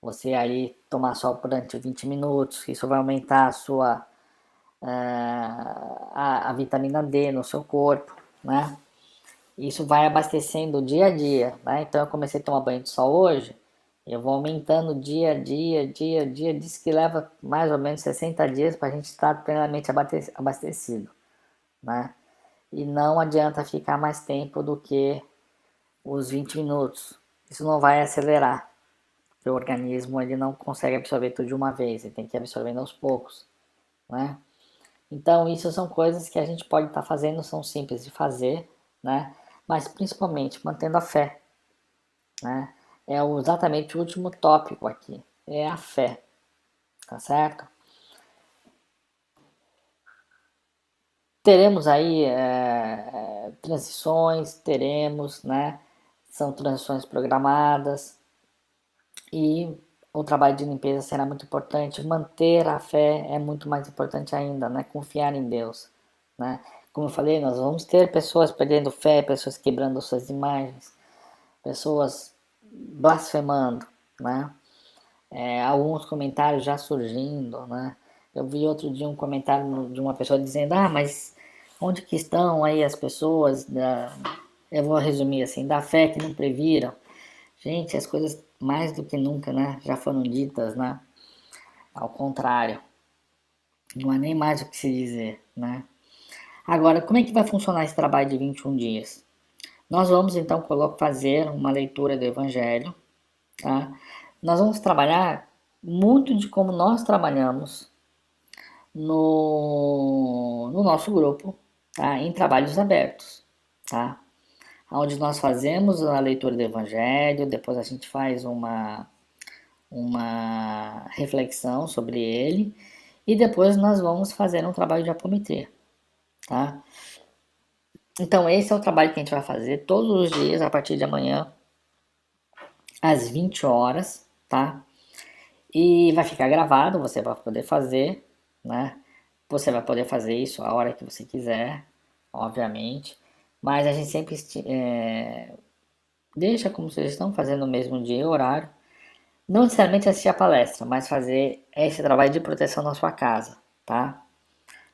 [SPEAKER 1] Você aí tomar sol durante 20 minutos, isso vai aumentar a sua a vitamina D no seu corpo, né? Isso vai abastecendo dia a dia, né? Então eu comecei a tomar banho de sol hoje, eu vou aumentando dia a dia, diz que leva mais ou menos 60 dias para a gente estar plenamente abastecido, né? E não adianta ficar mais tempo do que os 20 minutos. Isso não vai acelerar. O organismo ele não consegue absorver tudo de uma vez, ele tem que ir absorvendo aos poucos, né? Então, isso são coisas que a gente pode estar fazendo, são simples de fazer, né? Mas principalmente mantendo a fé, né? Exatamente o último tópico aqui, é a fé, tá certo? Teremos aí transições, teremos, né? São transições programadas e o trabalho de limpeza será muito importante. Manter a fé é muito mais importante ainda, né? Confiar em Deus, né? Como eu falei, nós vamos ter pessoas perdendo fé, pessoas quebrando suas imagens, pessoas blasfemando, né? Alguns comentários já surgindo, né? Eu vi outro dia um comentário de uma pessoa dizendo, mas onde que estão aí as pessoas eu vou resumir assim, da fé que não previram? Gente, as coisas mais do que nunca, né? Já foram ditas, né? Ao contrário, não há nem mais o que se dizer, né? Agora, como é que vai funcionar esse trabalho de 21 dias? Nós vamos então fazer uma leitura do Evangelho, tá? Nós vamos trabalhar muito de como nós trabalhamos no nosso grupo, tá? Em trabalhos abertos, tá? Onde nós fazemos a leitura do Evangelho, depois a gente faz uma reflexão sobre ele e depois nós vamos fazer um trabalho de apometria, tá? Então esse é o trabalho que a gente vai fazer todos os dias a partir de amanhã às 20 horas, tá? E vai ficar gravado, você vai poder fazer, né? Você vai poder fazer isso a hora que você quiser, obviamente. Mas a gente sempre deixa como sugestão fazer no mesmo dia e horário. Não necessariamente assistir a palestra, mas fazer esse trabalho de proteção na sua casa, tá?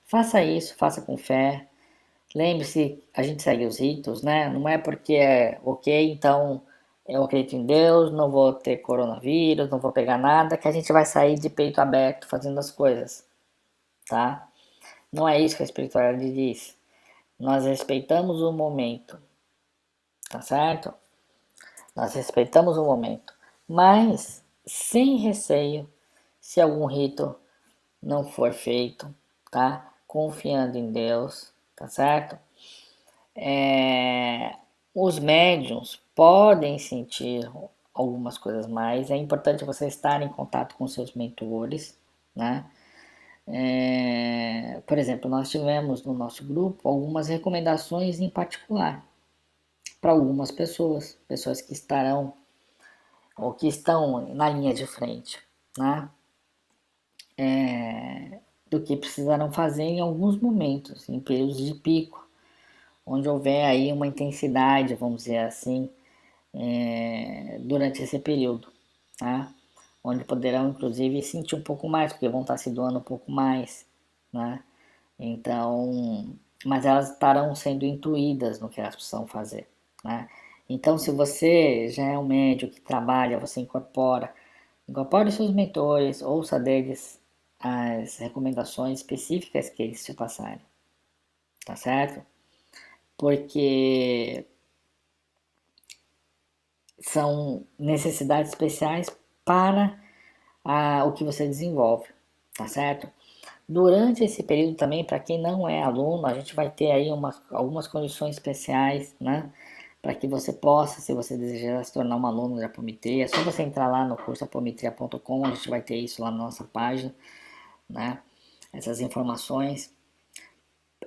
[SPEAKER 1] Faça isso, faça com fé. Lembre-se, a gente segue os ritos, né? Não é porque é ok, então eu acredito em Deus, não vou ter coronavírus, não vou pegar nada, que a gente vai sair de peito aberto fazendo as coisas, tá? Não é isso que a espiritualidade diz. Nós respeitamos o momento, tá certo? Nós respeitamos o momento, mas sem receio se algum rito não for feito, tá? Confiando em Deus, tá certo? Os médiums podem sentir algumas coisas mais. É importante você estar em contato com seus mentores, né? Por exemplo, nós tivemos no nosso grupo algumas recomendações em particular para algumas pessoas, pessoas que estarão ou que estão na linha de frente, né? Do que precisarão fazer em alguns momentos, em períodos de pico, onde houver aí uma intensidade, vamos dizer assim, durante esse período, tá? Onde poderão inclusive sentir um pouco mais, porque vão estar se doando um pouco mais, né? Então, mas elas estarão sendo intuídas no que elas precisam fazer, né? Então, se você já é um médium que trabalha, você incorpore seus mentores, ouça deles as recomendações específicas que eles te passarem, tá certo? Porque são necessidades especiais para o que você desenvolve, tá certo? Durante esse período também, para quem não é aluno, a gente vai ter aí algumas condições especiais, né? Para que você possa, se você desejar se tornar um aluno de apometria, é só você entrar lá no curso apometria.com, a gente vai ter isso lá na nossa página, né? Essas informações.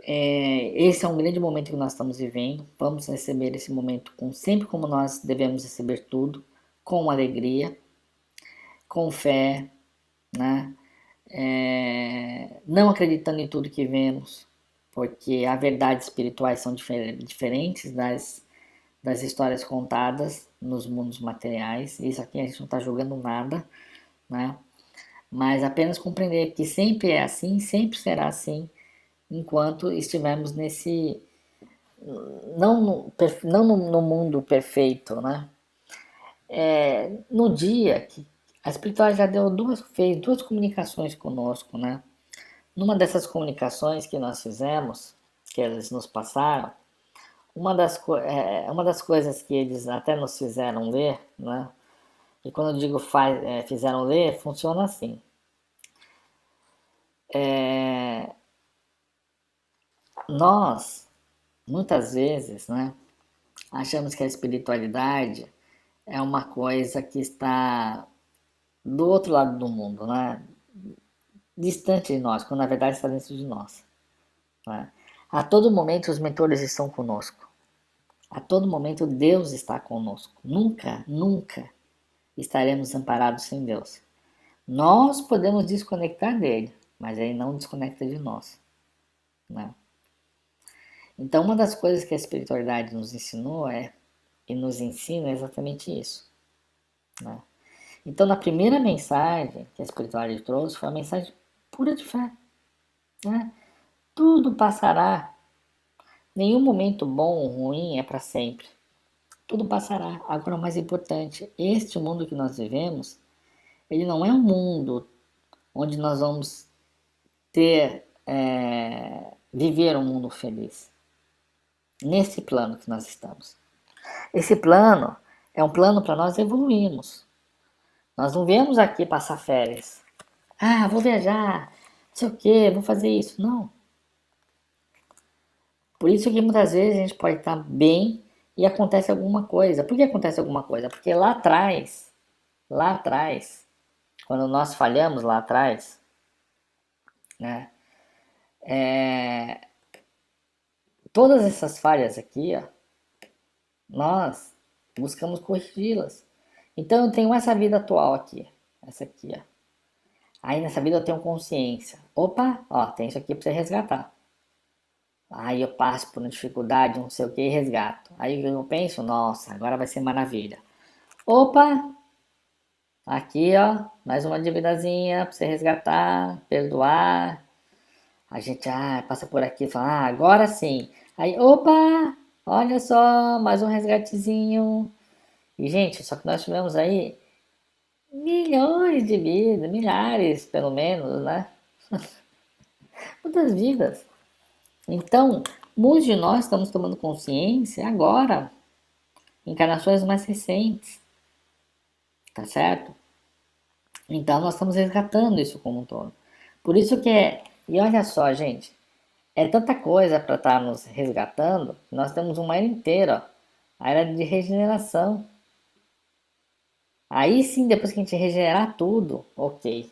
[SPEAKER 1] Esse é um grande momento que nós estamos vivendo. Vamos receber esse momento sempre como nós devemos receber tudo, com alegria, com fé, né? Não acreditando em tudo que vemos, porque as verdades espirituais são diferentes das histórias contadas nos mundos materiais. Isso aqui a gente não está julgando nada, né? Mas apenas compreender que sempre é assim, sempre será assim, enquanto estivermos nesse não no mundo perfeito, né? No dia que a espiritualidade já fez duas comunicações conosco, né? Numa dessas comunicações que nós fizemos, que eles nos passaram, uma das coisas que eles até nos fizeram ler, né? E quando eu digo fizeram ler, funciona assim. Nós, muitas vezes, né? Achamos que a espiritualidade é uma coisa que está do outro lado do mundo, né? Distante de nós, quando na verdade está dentro de nós. Né? A todo momento os mentores estão conosco. A todo momento Deus está conosco. Nunca, nunca estaremos amparados sem Deus. Nós podemos desconectar dele, mas ele não desconecta de nós. Né? Então, uma das coisas que a espiritualidade nos ensinou e nos ensina é exatamente isso. né? Então, na primeira mensagem que a espiritualidade trouxe, foi uma mensagem pura de fé, né? Tudo passará. Nenhum momento bom ou ruim é para sempre. Tudo passará. Agora, o mais importante, este mundo que nós vivemos, ele não é um mundo onde nós vamos viver um mundo feliz. Nesse plano que nós estamos. Esse plano é um plano para nós evoluirmos. Nós não viemos aqui passar férias. Ah, vou viajar, não sei o que, vou fazer isso. Não. Por isso que muitas vezes a gente pode estar bem e acontece alguma coisa. Por que acontece alguma coisa? Porque lá atrás, quando nós falhamos lá atrás, né? Todas essas falhas aqui, ó, nós buscamos corrigi-las. Então eu tenho essa vida atual aqui, essa aqui, ó. Aí nessa vida eu tenho consciência. Opa, ó, tem isso aqui para você resgatar. Aí eu passo por uma dificuldade, não sei o que, e resgato. Aí eu penso, nossa, agora vai ser maravilha. Opa, aqui ó, mais uma dívidazinha para você resgatar, perdoar. A gente passa por aqui e fala, agora sim. Aí, opa, olha só, mais um resgatezinho. E gente, só que nós tivemos aí milhões de vidas, milhares pelo menos, né? Muitas vidas. Então, muitos de nós estamos tomando consciência agora, encarnações mais recentes, tá certo? Então, nós estamos resgatando isso como um todo. Por isso que e olha só, gente, é tanta coisa para estarmos resgatando, que nós temos uma era inteira, ó, a era de regeneração. Aí sim, depois que a gente regenerar tudo, ok.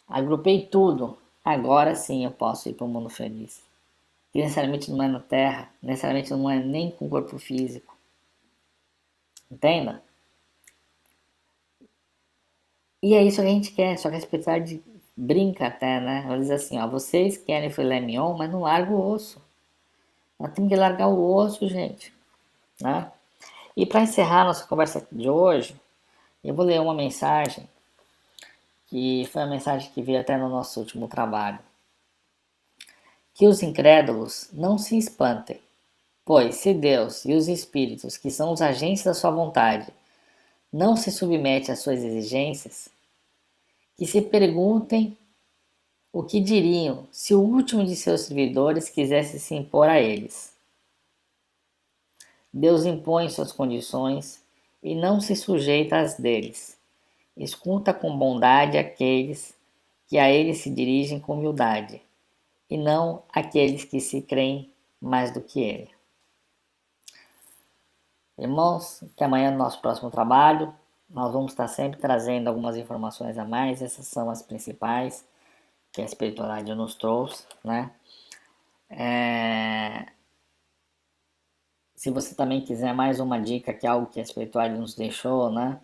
[SPEAKER 1] Agrupei tudo, agora sim eu posso ir para o mundo feliz. Que necessariamente não é na Terra, necessariamente não é nem com o corpo físico. Entenda? E é isso que a gente quer, só que a espiritualidade brinca até, né? Ela diz assim, ó, vocês querem filé mignon, mas não larga o osso. Nós temos que largar o osso, gente, né? E para encerrar nossa conversa de hoje, eu vou ler uma mensagem que foi a mensagem que veio até no nosso último trabalho. Que os incrédulos não se espantem, pois se Deus e os espíritos, que são os agentes da sua vontade, não se submete às suas exigências, que se perguntem o que diriam se o último de seus servidores quisesse se impor a eles. Deus impõe suas condições e não se sujeita às deles. Escuta com bondade aqueles que a ele se dirigem com humildade, e não aqueles que se creem mais do que ele. Irmãos, que amanhã no nosso próximo trabalho nós vamos estar sempre trazendo algumas informações a mais. Essas são as principais que a espiritualidade nos trouxe, né? Se você também quiser mais uma dica, que é algo que a espiritualidade nos deixou, né?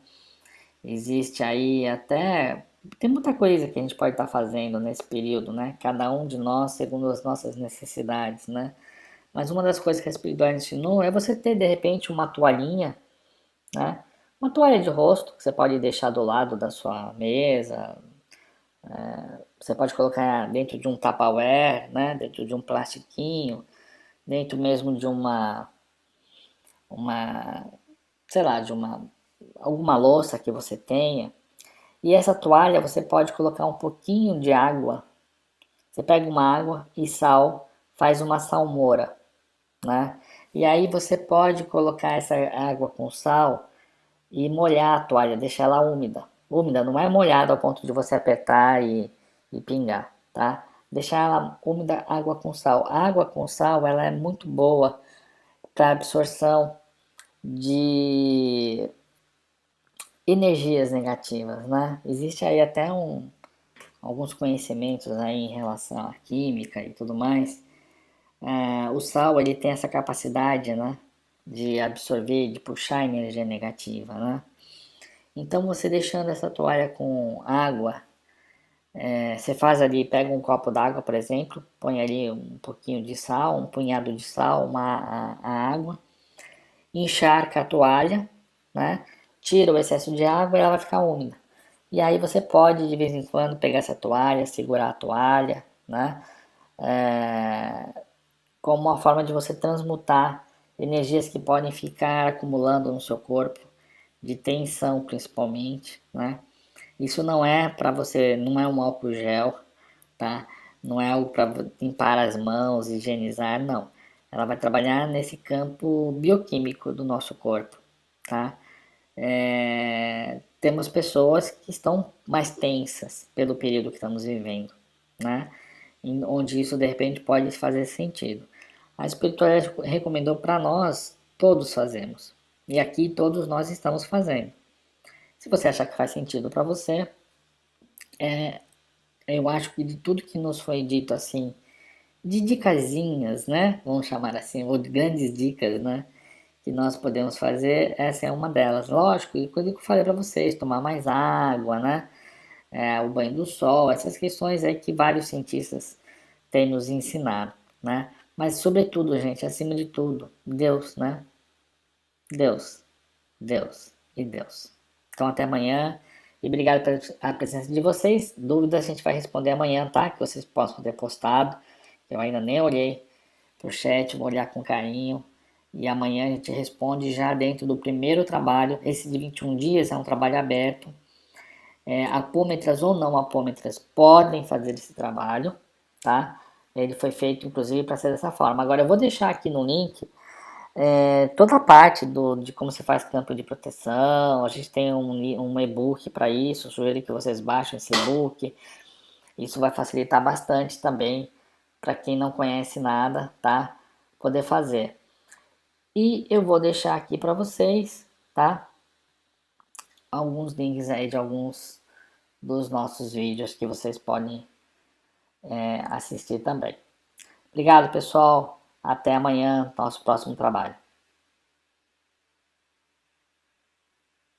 [SPEAKER 1] Existe aí até... Tem muita coisa que a gente pode estar fazendo nesse período, né? Cada um de nós segundo as nossas necessidades, né? Mas uma das coisas que a espiritualidade ensinou é você ter, de repente, uma toalhinha, né? Uma toalha de rosto que você pode deixar do lado da sua mesa. Você pode colocar dentro de um Tupperware, né? Dentro de um plastiquinho, dentro mesmo de uma, sei lá, de alguma louça que você tenha. E essa toalha você pode colocar um pouquinho de água. Você pega uma água e sal, faz uma salmoura, né? E aí você pode colocar essa água com sal e molhar a toalha, deixar ela úmida. Úmida, não é molhada ao ponto de você apertar e pingar, tá? Deixar ela úmida, água com sal. A água com sal, ela é muito boa para absorção de energias negativas, né? Existe aí até alguns conhecimentos aí em relação à química e tudo mais. O sal, ele tem essa capacidade, né? De absorver, de puxar energia negativa, né? Então você deixando essa toalha com água, você faz ali, pega um copo d'água, por exemplo, põe ali um pouquinho de sal, um punhado de sal, a água, encharca a toalha, né? tira o excesso de água e ela vai ficar úmida. E aí você pode de vez em quando pegar essa toalha, segurar a toalha, né? Como uma forma de você transmutar energias que podem ficar acumulando no seu corpo, de tensão principalmente, né? Isso não é para você, não é um álcool gel, tá? Não é algo para limpar as mãos, higienizar, não. Ela vai trabalhar nesse campo bioquímico do nosso corpo, tá? Temos pessoas que estão mais tensas pelo período que estamos vivendo, né? Onde isso de repente pode fazer sentido. A espiritualidade recomendou para nós, todos fazemos. E aqui todos nós estamos fazendo. Se você achar que faz sentido para você, eu acho que de tudo que nos foi dito assim, de dicasinhas, né? Vamos chamar assim, ou de grandes dicas, né? Que nós podemos fazer, essa é uma delas. Lógico, e coisa que eu falei para vocês, tomar mais água, né? O banho do sol, essas questões aí que vários cientistas têm nos ensinado, né? Mas sobretudo, gente, acima de tudo, Deus, né? Deus, Deus e Deus. Então até amanhã e obrigado pela presença de vocês. Dúvidas a gente vai responder amanhã, tá? Que vocês possam ter postado. Eu ainda nem olhei pro chat, vou olhar com carinho. E amanhã a gente responde já dentro do primeiro trabalho. Esse de 21 dias é um trabalho aberto. Apômetras ou não apômetras podem fazer esse trabalho, tá? Ele foi feito inclusive para ser dessa forma. Agora eu vou deixar aqui no link toda a parte de como se faz campo de proteção. A gente tem um e-book para isso. Sugiro que vocês baixem esse e-book. Isso vai facilitar bastante também para quem não conhece nada, tá? Poder fazer. E eu vou deixar aqui para vocês, tá? Alguns links aí de alguns dos nossos vídeos que vocês podem assistir também. Obrigado, pessoal. Até amanhã, nosso próximo trabalho.